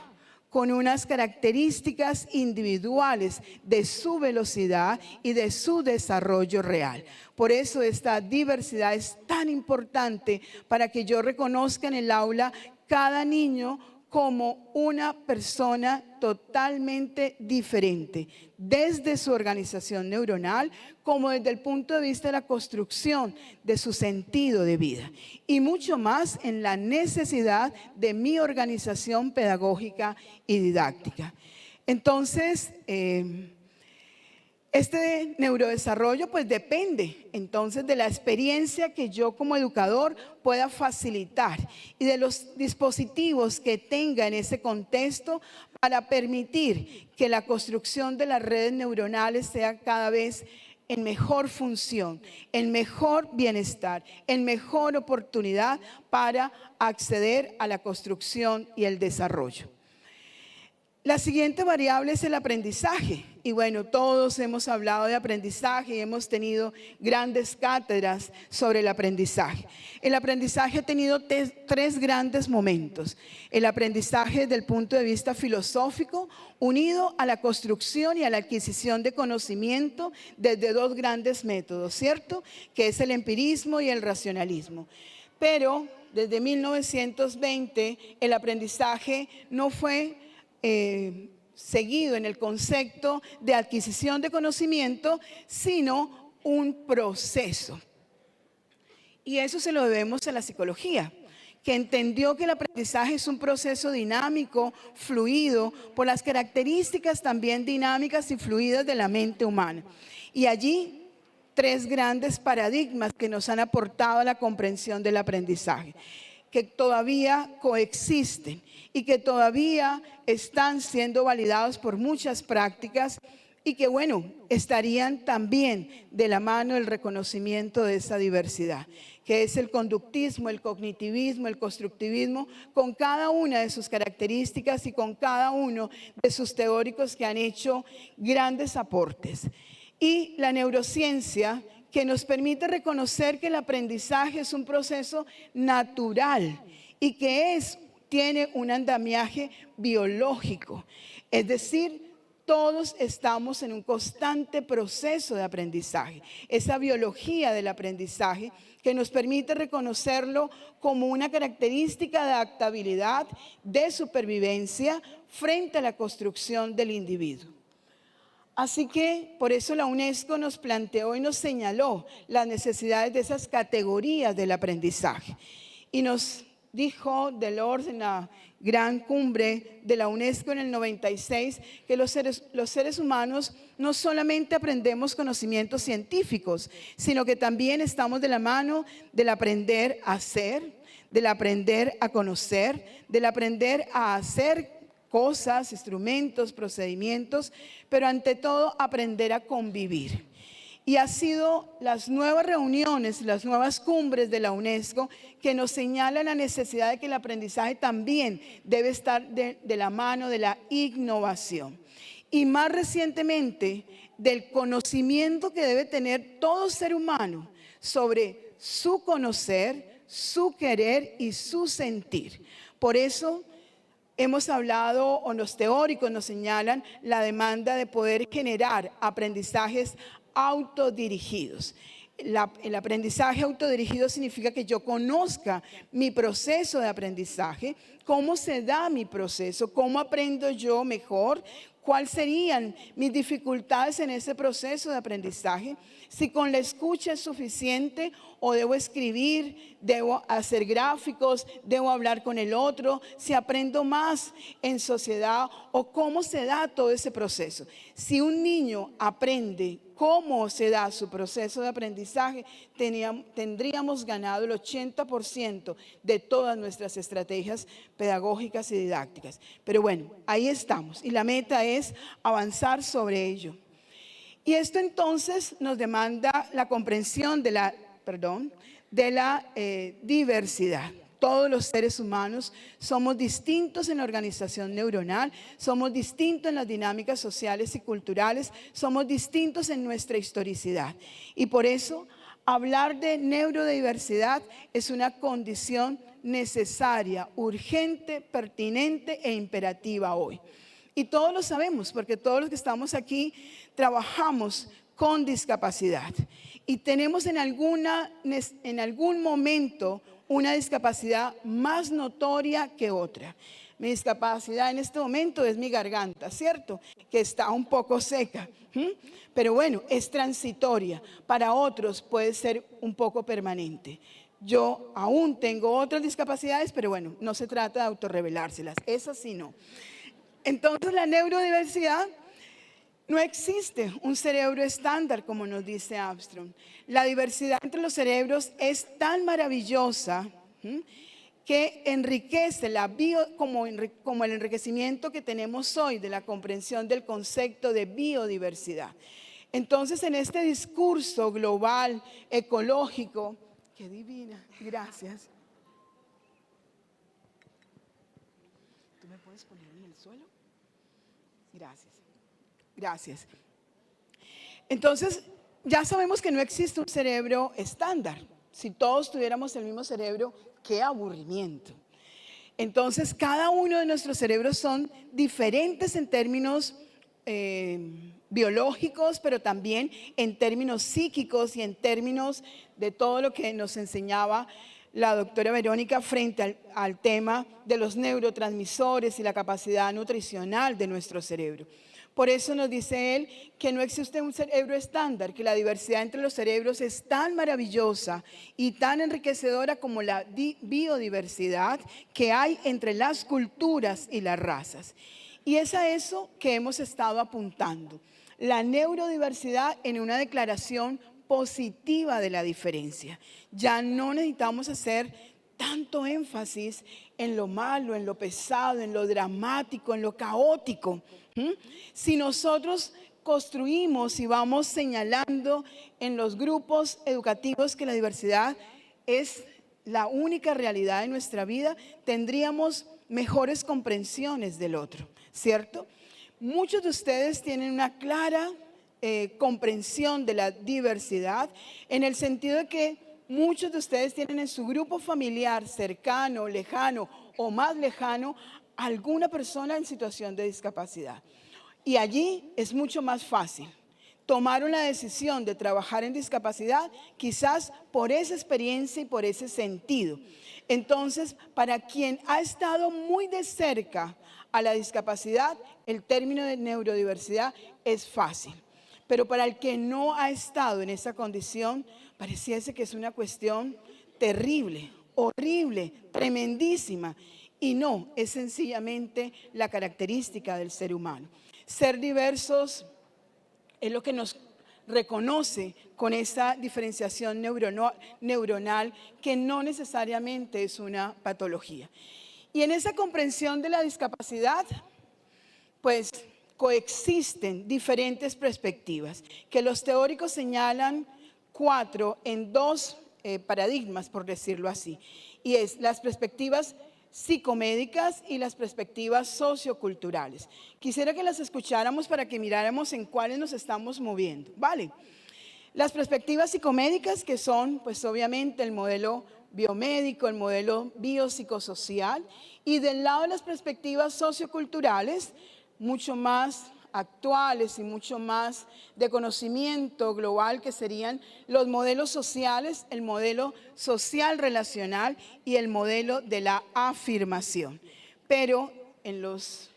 con unas características individuales de su velocidad y de su desarrollo real. Por eso esta diversidad es tan importante, para que yo reconozca en el aula cada niño como una persona totalmente diferente, desde su organización neuronal, como desde el punto de vista de la construcción de su sentido de vida, y mucho más en la necesidad de mi organización pedagógica y didáctica. Entonces, este neurodesarrollo pues depende entonces de la experiencia que yo como educador pueda facilitar y de los dispositivos que tenga en ese contexto para permitir que la construcción de las redes neuronales sea cada vez en mejor función, en mejor bienestar, en mejor oportunidad para acceder a la construcción y el desarrollo. La siguiente variable es el aprendizaje. Y bueno, todos hemos hablado de aprendizaje y hemos tenido grandes cátedras sobre el aprendizaje. El aprendizaje ha tenido tres grandes momentos. El aprendizaje desde el punto de vista filosófico, unido a la construcción y a la adquisición de conocimiento desde dos grandes métodos, ¿cierto? Que es el empirismo y el racionalismo. Pero desde 1920 el aprendizaje no fue seguido en el concepto de adquisición de conocimiento, sino un proceso. Y eso se lo debemos a la psicología, que entendió que el aprendizaje es un proceso dinámico, fluido, por las características también dinámicas y fluidas de la mente humana. Y allí tres grandes paradigmas que nos han aportado a la comprensión del aprendizaje, que todavía coexisten y que todavía están siendo validados por muchas prácticas, y que, bueno, estarían también de la mano del reconocimiento de esa diversidad, que es el conductismo, el cognitivismo, el constructivismo, con cada una de sus características y con cada uno de sus teóricos que han hecho grandes aportes. Y la neurociencia, que nos permite reconocer que el aprendizaje es un proceso natural y que tiene un andamiaje biológico. Es decir, todos estamos en un constante proceso de aprendizaje. Esa biología del aprendizaje que nos permite reconocerlo como una característica de adaptabilidad, de supervivencia frente a la construcción del individuo. Así que por eso la UNESCO nos planteó y nos señaló las necesidades de esas categorías del aprendizaje. Y nos dijo Delors en la gran cumbre de la UNESCO en el 96 que los seres humanos no solamente aprendemos conocimientos científicos, sino que también estamos de la mano del aprender a ser, del aprender a conocer, del aprender a hacer cosas, instrumentos, procedimientos, pero ante todo aprender a convivir. Y ha sido las nuevas reuniones, las nuevas cumbres de la UNESCO que nos señalan la necesidad de que el aprendizaje también debe estar de la mano de la innovación. Y más recientemente, del conocimiento que debe tener todo ser humano sobre su conocer, su querer y su sentir. Por eso hemos hablado, o los teóricos nos señalan, la demanda de poder generar aprendizajes autodirigidos. El aprendizaje autodirigido significa que yo conozca mi proceso de aprendizaje, cómo se da mi proceso, cómo aprendo yo mejor, ¿Cuáles serían mis dificultades en ese proceso de aprendizaje? Si con la escucha es suficiente o debo escribir, debo hacer gráficos, debo hablar con el otro, si aprendo más en sociedad o cómo se da todo ese proceso. Si un niño aprende cómo se da su proceso de aprendizaje, tendríamos ganado el 80% de todas nuestras estrategias pedagógicas y didácticas. Pero bueno, ahí estamos y la meta es avanzar sobre ello. Y esto entonces nos demanda la comprensión de la diversidad. Todos los seres humanos somos distintos en la organización neuronal, somos distintos en las dinámicas sociales y culturales, somos distintos en nuestra historicidad. Y por eso hablar de neurodiversidad es una condición necesaria, urgente, pertinente e imperativa hoy. Y todos lo sabemos, porque todos los que estamos aquí trabajamos con discapacidad. Y tenemos en algún momento una discapacidad más notoria que otra. Mi discapacidad en este momento es mi garganta, ¿cierto? Que está un poco seca. Pero bueno, es transitoria. Para otros puede ser un poco permanente. Yo aún tengo otras discapacidades, pero bueno, no se trata de autorrevelárselas. Esas sí no. Entonces, la neurodiversidad, no existe un cerebro estándar, como nos dice Armstrong. La diversidad entre los cerebros es tan maravillosa que enriquece como el enriquecimiento que tenemos hoy de la comprensión del concepto de biodiversidad. Entonces, en este discurso global, ecológico, qué divina, gracias. ¿Tú me puedes poner en el suelo? Gracias. Gracias. Entonces, ya sabemos que no existe un cerebro estándar. Si todos tuviéramos el mismo cerebro, ¡qué aburrimiento! Entonces, cada uno de nuestros cerebros son diferentes en términos biológicos, pero también en términos psíquicos y en términos de todo lo que nos enseñaba la doctora Verónica frente al tema de los neurotransmisores y la capacidad nutricional de nuestro cerebro. Por eso nos dice él que no existe un cerebro estándar, que la diversidad entre los cerebros es tan maravillosa y tan enriquecedora como la biodiversidad que hay entre las culturas y las razas. Y es a eso que hemos estado apuntando, la neurodiversidad en una declaración positiva de la diferencia. Ya no necesitamos hacer tanto énfasis en lo malo, en lo pesado, en lo dramático, en lo caótico. Si nosotros construimos y vamos señalando en los grupos educativos que la diversidad es la única realidad de nuestra vida, tendríamos mejores comprensiones del otro, ¿cierto? Muchos de ustedes tienen una clara comprensión de la diversidad en el sentido de que muchos de ustedes tienen en su grupo familiar cercano, lejano o más lejano alguna persona en situación de discapacidad. Y allí es mucho más fácil tomar una decisión de trabajar en discapacidad, quizás por esa experiencia y por ese sentido. Entonces, para quien ha estado muy de cerca a la discapacidad, el término de neurodiversidad es fácil. Pero para el que no ha estado en esa condición, pareciese que es una cuestión terrible, horrible, tremendísima. Y no, es sencillamente la característica del ser humano. Ser diversos es lo que nos reconoce con esa diferenciación neuronal que no necesariamente es una patología. Y en esa comprensión de la discapacidad, pues coexisten diferentes perspectivas, que los teóricos señalan 4 en 2 paradigmas, por decirlo así. Y es las perspectivas psicomédicas y las perspectivas socioculturales. Quisiera que las escucháramos para que miráramos en cuáles nos estamos moviendo, ¿vale? Las perspectivas psicomédicas, que son, pues obviamente, el modelo biomédico, el modelo biopsicosocial, y del lado de las perspectivas socioculturales, mucho más actuales y mucho más de conocimiento global, que serían los modelos sociales, el modelo social relacional y el modelo de la afirmación. Pero en los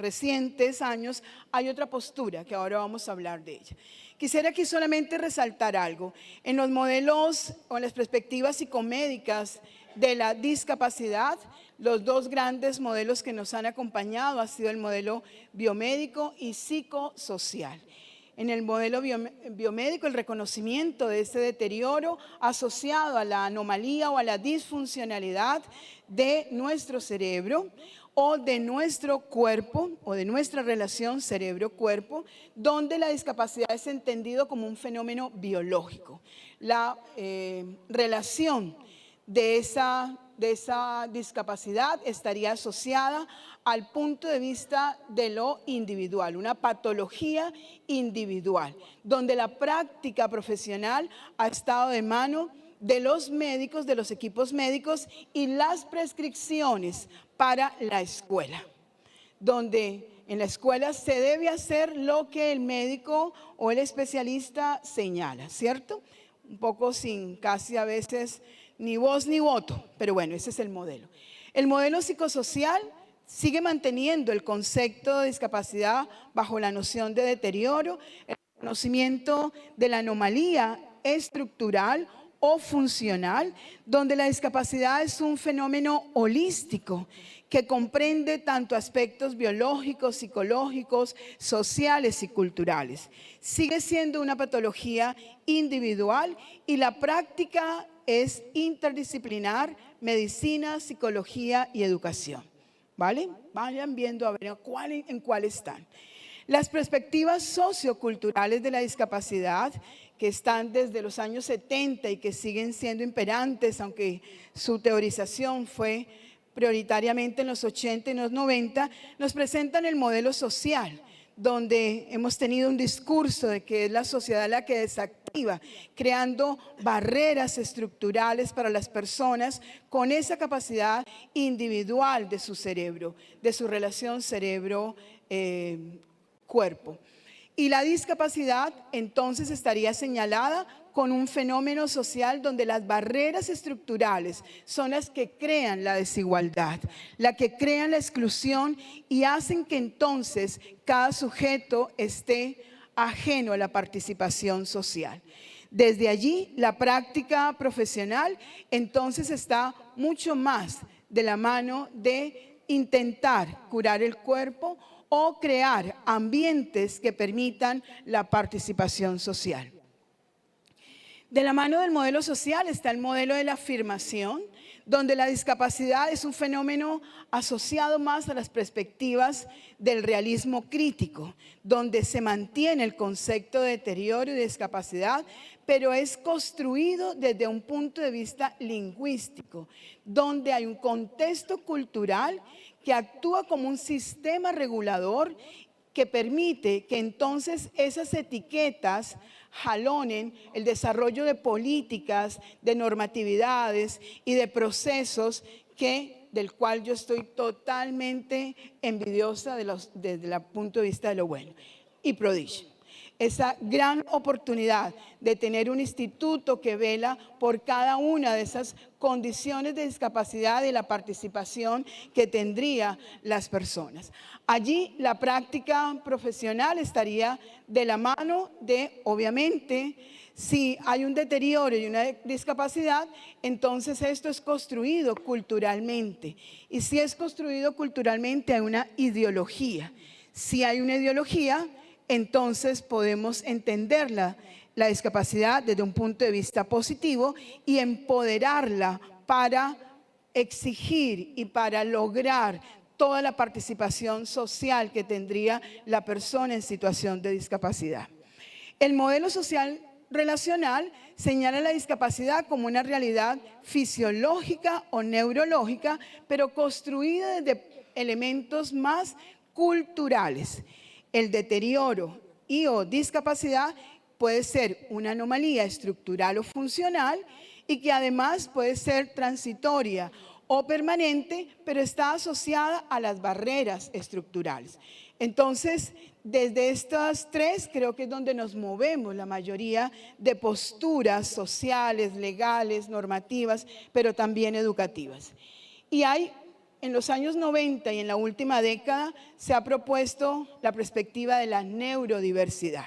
recientes años hay otra postura que ahora vamos a hablar de ella. Quisiera aquí solamente resaltar algo. En los modelos o en las perspectivas psicomédicas de la discapacidad, los dos grandes modelos que nos han acompañado han sido el modelo biomédico y psicosocial. En el modelo biomédico, el reconocimiento de ese deterioro asociado a la anomalía o a la disfuncionalidad de nuestro cerebro o de nuestro cuerpo o de nuestra relación cerebro-cuerpo, donde la discapacidad es entendido como un fenómeno biológico. La relación de esa discapacidad estaría asociada al punto de vista de lo individual, una patología individual, donde la práctica profesional ha estado de mano de los médicos, de los equipos médicos y las prescripciones para la escuela, donde en la escuela se debe hacer lo que el médico o el especialista señala, ¿cierto? Un poco sin casi a veces ni voz ni voto, pero bueno, ese es el modelo. El modelo psicosocial sigue manteniendo el concepto de discapacidad bajo la noción de deterioro, el conocimiento de la anomalía estructural o funcional, donde la discapacidad es un fenómeno holístico que comprende tanto aspectos biológicos, psicológicos, sociales y culturales. Sigue siendo una patología individual y la práctica es interdisciplinar, medicina, psicología y educación. ¿Vale? Vayan viendo a ver en cuál están. Las perspectivas socioculturales de la discapacidad, que están desde los años 70 y que siguen siendo imperantes, aunque su teorización fue prioritariamente en los 80 y los 90, nos presentan el modelo social, donde hemos tenido un discurso de que es la sociedad la que desactiva, creando barreras estructurales para las personas con esa capacidad individual de su cerebro, de su relación cerebro-cuerpo. Y la discapacidad entonces estaría señalada con un fenómeno social donde las barreras estructurales son las que crean la desigualdad, las que crean la exclusión y hacen que entonces cada sujeto esté ajeno a la participación social. Desde allí, la práctica profesional entonces está mucho más de la mano de intentar curar el cuerpo o crear ambientes que permitan la participación social. De la mano del modelo social está el modelo de la afirmación, donde la discapacidad es un fenómeno asociado más a las perspectivas del realismo crítico, donde se mantiene el concepto de deterioro y de discapacidad, pero es construido desde un punto de vista lingüístico, donde hay un contexto cultural que actúa como un sistema regulador que permite que entonces esas etiquetas jalonen el desarrollo de políticas, de normatividades y de procesos del cual yo estoy totalmente envidiosa desde el punto de vista de lo bueno y prodigio. Esa gran oportunidad de tener un instituto que vela por cada una de esas condiciones de discapacidad y la participación que tendrían las personas. Allí la práctica profesional estaría de la mano de, obviamente, si hay un deterioro y una discapacidad, entonces esto es construido culturalmente. Y si es construido culturalmente hay una ideología. Si hay una ideología, entonces podemos entender la discapacidad desde un punto de vista positivo y empoderarla para exigir y para lograr toda la participación social que tendría la persona en situación de discapacidad. El modelo social relacional señala la discapacidad como una realidad fisiológica o neurológica, pero construida desde elementos más culturales. El deterioro y o discapacidad puede ser una anomalía estructural o funcional y que además puede ser transitoria o permanente, pero está asociada a las barreras estructurales. Entonces, desde estas tres creo que es donde nos movemos la mayoría de posturas sociales, legales, normativas, pero también educativas. Y hay En los años 90 y en la última década se ha propuesto la perspectiva de la neurodiversidad.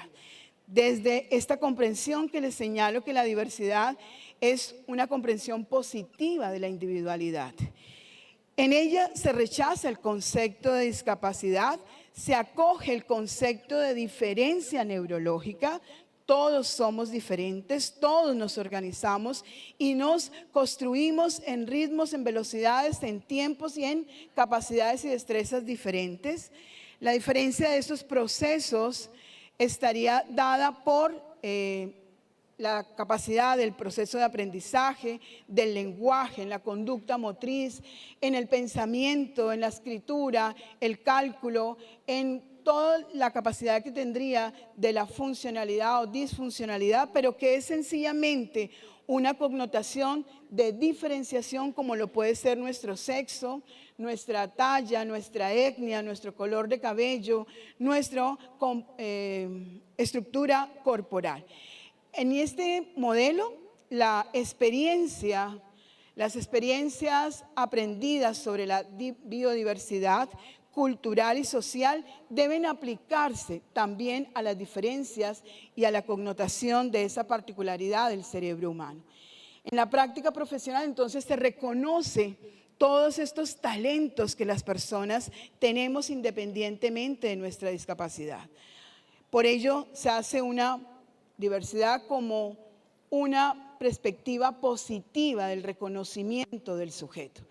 Desde esta comprensión que les señalo que la diversidad es una comprensión positiva de la individualidad. En ella se rechaza el concepto de discapacidad, se acoge el concepto de diferencia neurológica. Todos somos diferentes, todos nos organizamos y nos construimos en ritmos, en velocidades, en tiempos y en capacidades y destrezas diferentes. La diferencia de estos procesos estaría dada por la capacidad del proceso de aprendizaje, del lenguaje, en la conducta motriz, en el pensamiento, en la escritura, el cálculo, en toda la capacidad que tendría de la funcionalidad o disfuncionalidad, pero que es sencillamente una connotación de diferenciación como lo puede ser nuestro sexo, nuestra talla, nuestra etnia, nuestro color de cabello, nuestra estructura corporal. En este modelo, las experiencias aprendidas sobre la biodiversidad cultural y social deben aplicarse también a las diferencias y a la connotación de esa particularidad del cerebro humano. En la práctica profesional, entonces, se reconoce todos estos talentos que las personas tenemos independientemente de nuestra discapacidad. Por ello, se hace una diversidad como una perspectiva positiva del reconocimiento del sujeto.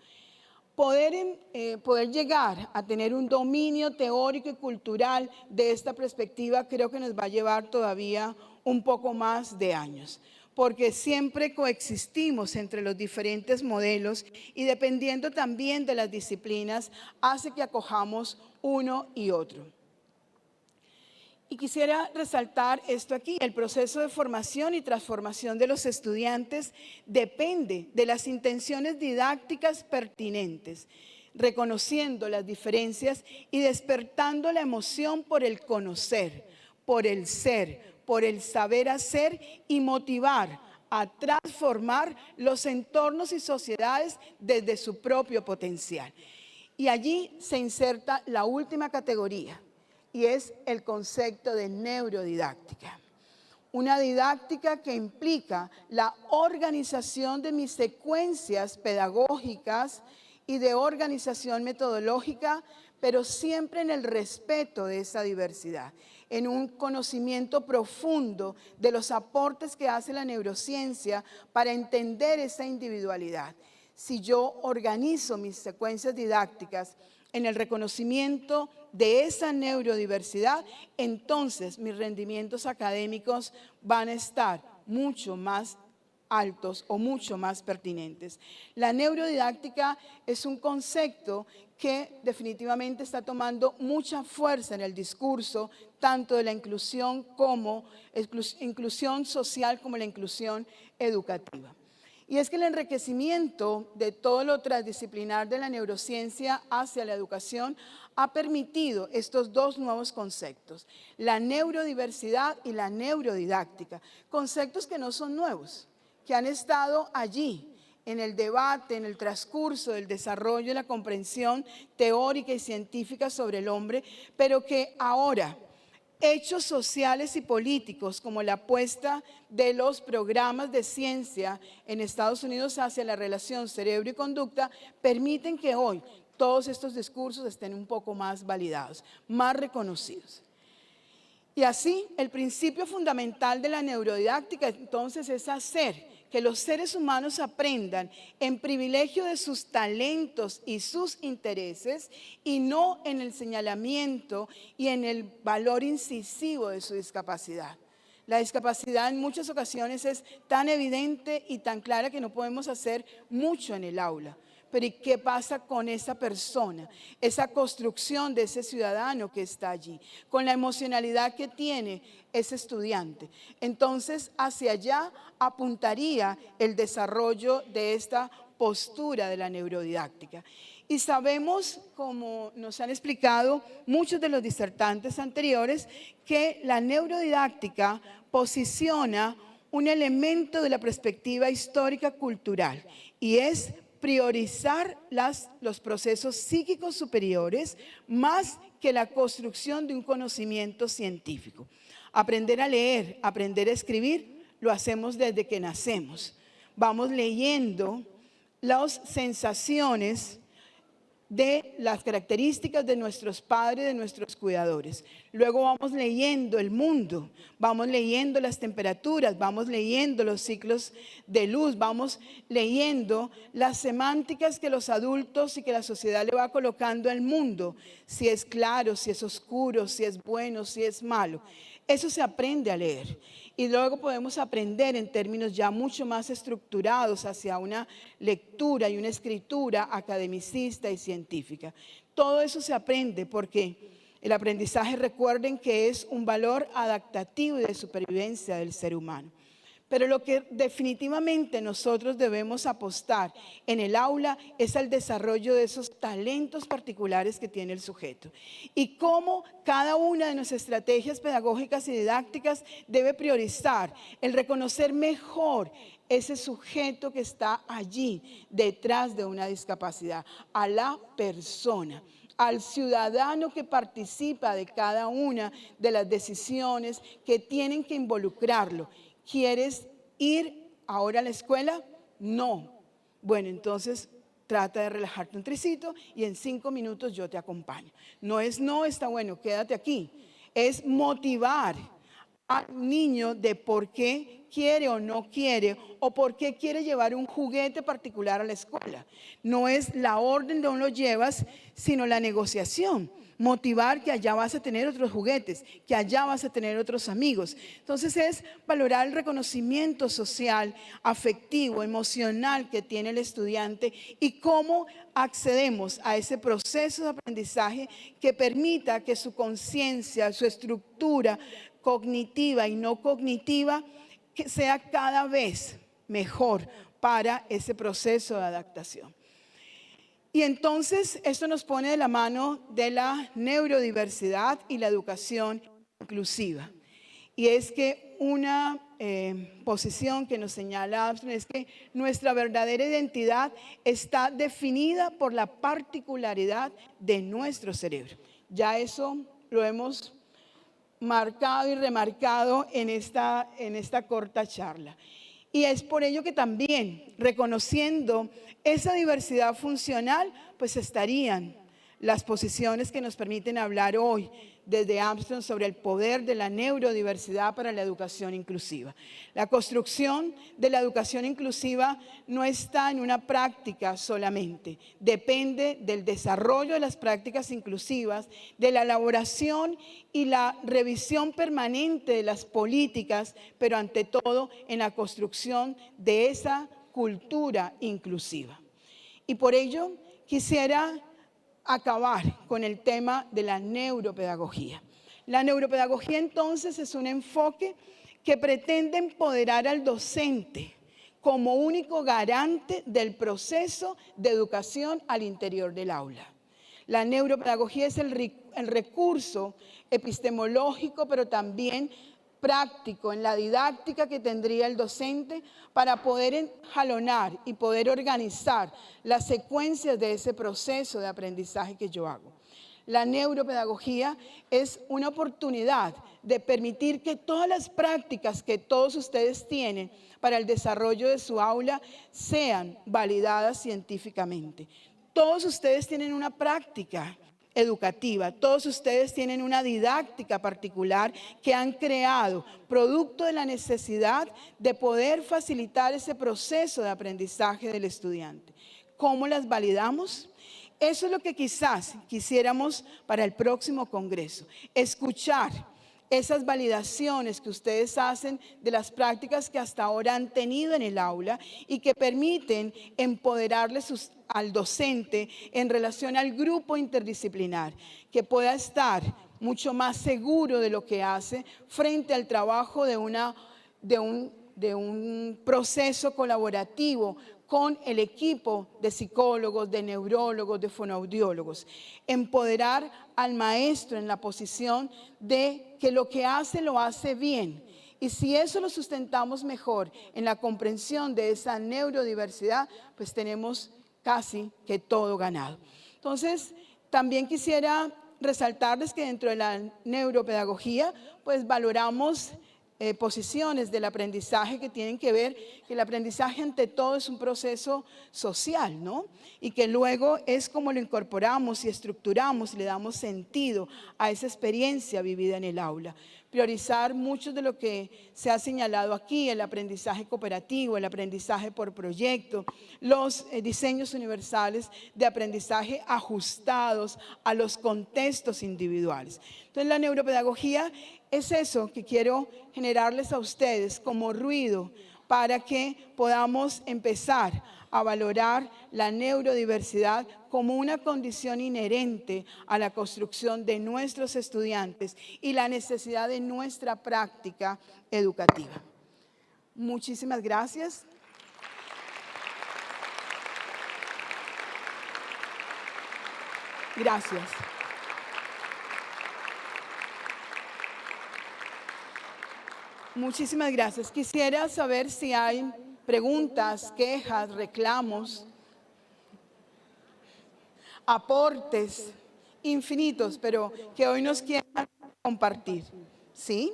Poder llegar a tener un dominio teórico y cultural de esta perspectiva creo que nos va a llevar todavía un poco más de años, porque siempre coexistimos entre los diferentes modelos y dependiendo también de las disciplinas hace que acojamos uno y otro. Y quisiera resaltar esto aquí, el proceso de formación y transformación de los estudiantes depende de las intenciones didácticas pertinentes, reconociendo las diferencias y despertando la emoción por el conocer, por el ser, por el saber hacer y motivar a transformar los entornos y sociedades desde su propio potencial. Y allí se inserta la última categoría, y es el concepto de neurodidáctica. Una didáctica que implica la organización de mis secuencias pedagógicas y de organización metodológica, pero siempre en el respeto de esa diversidad, en un conocimiento profundo de los aportes que hace la neurociencia para entender esa individualidad. Si yo organizo mis secuencias didácticas en el reconocimiento de esa neurodiversidad, entonces mis rendimientos académicos van a estar mucho más altos o mucho más pertinentes. La neurodidáctica es un concepto que definitivamente está tomando mucha fuerza en el discurso, tanto de la inclusión social como la inclusión educativa. Y es que el enriquecimiento de todo lo transdisciplinar de la neurociencia hacia la educación ha permitido estos dos nuevos conceptos, la neurodiversidad y la neurodidáctica, conceptos que no son nuevos, que han estado allí en el debate, en el transcurso del desarrollo y la comprensión teórica y científica sobre el hombre, pero que ahora hechos sociales y políticos como la apuesta de los programas de ciencia en Estados Unidos hacia la relación cerebro y conducta permiten que hoy todos estos discursos estén un poco más validados, más reconocidos. Y así, el principio fundamental de la neurodidáctica entonces es hacer que los seres humanos aprendan en privilegio de sus talentos y sus intereses y no en el señalamiento y en el valor incisivo de su discapacidad. La discapacidad en muchas ocasiones es tan evidente y tan clara que no podemos hacer mucho en el aula. Pero ¿y qué pasa con esa persona? Esa construcción de ese ciudadano que está allí, con la emocionalidad que tiene ese estudiante. Entonces, hacia allá apuntaría el desarrollo de esta postura de la neurodidáctica. Y sabemos, como nos han explicado muchos de los disertantes anteriores, que la neurodidáctica posiciona un elemento de la perspectiva histórica cultural y es priorizar los procesos psíquicos superiores más que la construcción de un conocimiento científico. Aprender a leer, aprender a escribir, lo hacemos desde que nacemos. Vamos leyendo las sensaciones de las características de nuestros padres, de nuestros cuidadores. Luego vamos leyendo el mundo, vamos leyendo las temperaturas, vamos leyendo los ciclos de luz, vamos leyendo las semánticas que los adultos y que la sociedad le va colocando al mundo, si es claro, si es oscuro, si es bueno, si es malo. Eso se aprende a leer. Y luego podemos aprender en términos ya mucho más estructurados hacia una lectura y una escritura academicista y científica. Todo eso se aprende porque el aprendizaje, recuerden que es un valor adaptativo y de supervivencia del ser humano. Pero lo que definitivamente nosotros debemos apostar en el aula es al desarrollo de esos talentos particulares que tiene el sujeto. Y cómo cada una de nuestras estrategias pedagógicas y didácticas debe priorizar el reconocer mejor ese sujeto que está allí detrás de una discapacidad, a la persona, al ciudadano que participa de cada una de las decisiones que tienen que involucrarlo. ¿Quieres ir ahora a la escuela? No. Bueno, entonces trata de relajarte un tricito y en 5 minutos yo te acompaño. No es no, está bueno, quédate aquí. Es motivar al niño de por qué quiere o no quiere o por qué quiere llevar un juguete particular a la escuela. No es la orden de dónde lo llevas, sino la negociación. Motivar que allá vas a tener otros juguetes, que allá vas a tener otros amigos. Entonces es valorar el reconocimiento social, afectivo, emocional que tiene el estudiante y cómo accedemos a ese proceso de aprendizaje que permita que su conciencia, su estructura cognitiva y no cognitiva que sea cada vez mejor para ese proceso de adaptación. Y entonces esto nos pone de la mano de la neurodiversidad y la educación inclusiva. Y es que una posición que nos señala Armstrong es que nuestra verdadera identidad está definida por la particularidad de nuestro cerebro. Ya eso lo hemos marcado y remarcado en esta corta charla. Y es por ello que también, reconociendo esa diversidad funcional, pues estarían las posiciones que nos permiten hablar hoy desde Armstrong sobre el poder de la neurodiversidad para la educación inclusiva. La construcción de la educación inclusiva no está en una práctica solamente, depende del desarrollo de las prácticas inclusivas, de la elaboración y la revisión permanente de las políticas, pero ante todo en la construcción de esa cultura inclusiva. Y por ello quisiera acabar con el tema de la neuropedagogía. La neuropedagogía entonces es un enfoque que pretende empoderar al docente como único garante del proceso de educación al interior del aula. La neuropedagogía es el recurso epistemológico, pero también práctico en la didáctica que tendría el docente para poder enjalonar y poder organizar las secuencias de ese proceso de aprendizaje que yo hago. La neuropedagogía es una oportunidad de permitir que todas las prácticas que todos ustedes tienen para el desarrollo de su aula sean validadas científicamente. Todos ustedes tienen una práctica educativa, todos ustedes tienen una didáctica particular que han creado, producto de la necesidad de poder facilitar ese proceso de aprendizaje del estudiante. ¿Cómo las validamos? Eso es lo que quizás quisiéramos para el próximo congreso, escuchar esas validaciones que ustedes hacen de las prácticas que hasta ahora han tenido en el aula y que permiten empoderarles al docente en relación al grupo interdisciplinar, que pueda estar mucho más seguro de lo que hace frente al trabajo de un proceso colaborativo con el equipo de psicólogos, de neurólogos, de fonoaudiólogos. Empoderar al maestro en la posición de que lo que hace, lo hace bien. Y si eso lo sustentamos mejor en la comprensión de esa neurodiversidad, pues tenemos casi que todo ganado. Entonces, también quisiera resaltarles que dentro de la neuropedagogía, pues valoramos posiciones del aprendizaje que tienen que ver que el aprendizaje ante todo es un proceso social, ¿no? Y que luego es como lo incorporamos y estructuramos y le damos sentido a esa experiencia vivida en el aula. Priorizar mucho de lo que se ha señalado aquí, el aprendizaje cooperativo, el aprendizaje por proyecto, los diseños universales de aprendizaje ajustados a los contextos individuales. Entonces, la neuropedagogía es eso que quiero generarles a ustedes como ruido para que podamos empezar a valorar la neurodiversidad como una condición inherente a la construcción de nuestros estudiantes y la necesidad de nuestra práctica educativa. Muchísimas gracias. Gracias. Muchísimas gracias. Quisiera saber si hay preguntas, quejas, reclamos, aportes infinitos, pero que hoy nos quieran compartir. ¿Sí?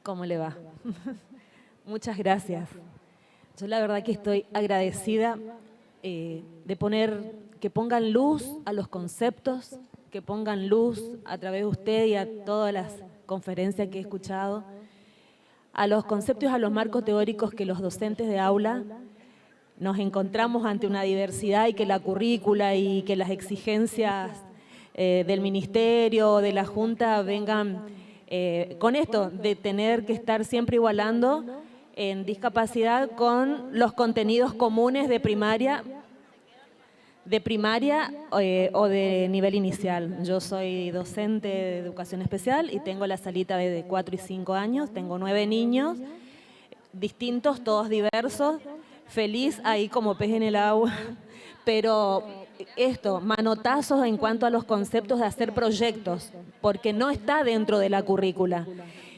¿Cómo le va? Muchas gracias. Yo la verdad que estoy agradecida que pongan luz a los conceptos, que pongan luz a través de usted y a todas las conferencias que he escuchado, a los conceptos, a los marcos teóricos que los docentes de aula nos encontramos ante una diversidad y que la currícula y que las exigencias del ministerio, de la Junta vengan con esto de tener que estar siempre igualando en discapacidad con los contenidos comunes de primaria o de nivel inicial. Yo soy docente de educación especial y tengo la salita de 4 y 5 años, tengo 9 niños, distintos, todos diversos, feliz ahí como pez en el agua, pero manotazos en cuanto a los conceptos de hacer proyectos, porque no está dentro de la currícula.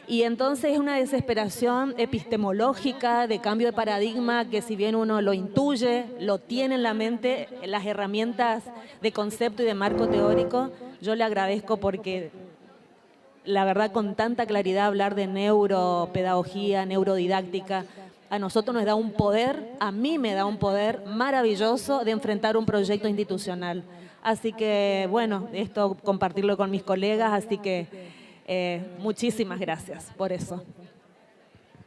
Y entonces es una desesperación epistemológica, de cambio de paradigma, que si bien uno lo intuye, lo tiene en la mente, las herramientas de concepto y de marco teórico, yo le agradezco porque la verdad con tanta claridad hablar de neuropedagogía, neurodidáctica, a nosotros nos da un poder, a mí me da un poder maravilloso de enfrentar un proyecto institucional. Así que, bueno, esto compartirlo con mis colegas, así que muchísimas gracias por eso.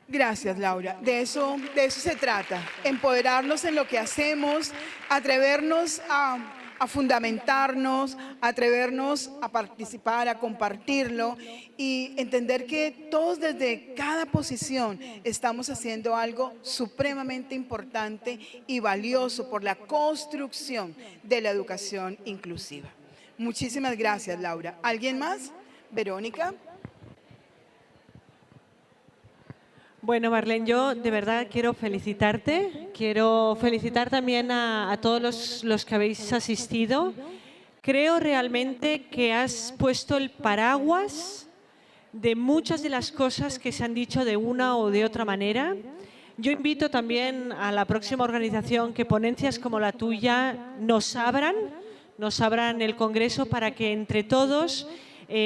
Gracias, Laura. De eso se trata, empoderarnos en lo que hacemos, atrevernos a fundamentarnos, atrevernos a participar, a compartirlo y entender que todos desde cada posición estamos haciendo algo supremamente importante y valioso por la construcción de la educación inclusiva. Muchísimas gracias, Laura. ¿Alguien más? Verónica. Bueno, Marlene, yo de verdad quiero felicitarte. Quiero felicitar también a todos los que habéis asistido. Creo realmente que has puesto el paraguas de muchas de las cosas que se han dicho de una o de otra manera. Yo invito también a la próxima organización que ponencias como la tuya nos abran el Congreso para que entre todos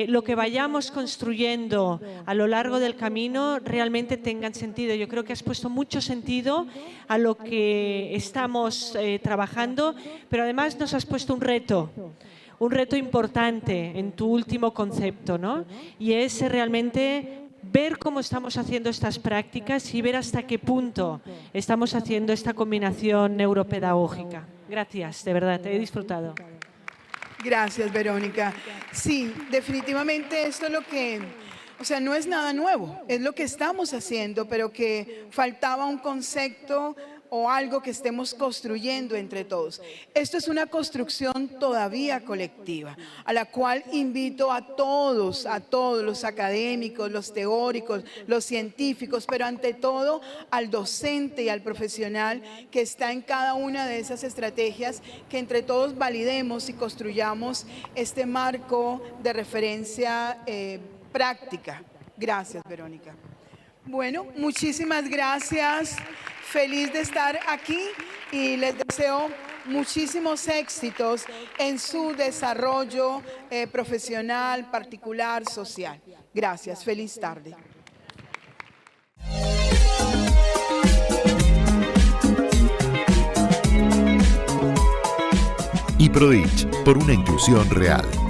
lo que vayamos construyendo a lo largo del camino realmente tengan sentido. Yo creo que has puesto mucho sentido a lo que estamos trabajando, pero además nos has puesto un reto importante en tu último concepto, ¿no? Y es realmente ver cómo estamos haciendo estas prácticas y ver hasta qué punto estamos haciendo esta combinación neuropedagógica. Gracias, de verdad, te he disfrutado. Gracias, Verónica. Sí, definitivamente esto es lo que, no es nada nuevo, es lo que estamos haciendo, pero que faltaba un concepto o algo que estemos construyendo entre todos. Esto es una construcción todavía colectiva, a la cual invito a todos los académicos, los teóricos, los científicos, pero ante todo al docente y al profesional que está en cada una de esas estrategias, que entre todos validemos y construyamos este marco de referencia práctica. Gracias, Verónica. Bueno, muchísimas gracias. Feliz de estar aquí y les deseo muchísimos éxitos en su desarrollo profesional, particular, social. Gracias. Feliz tarde. Y Prodich, por una inclusión real.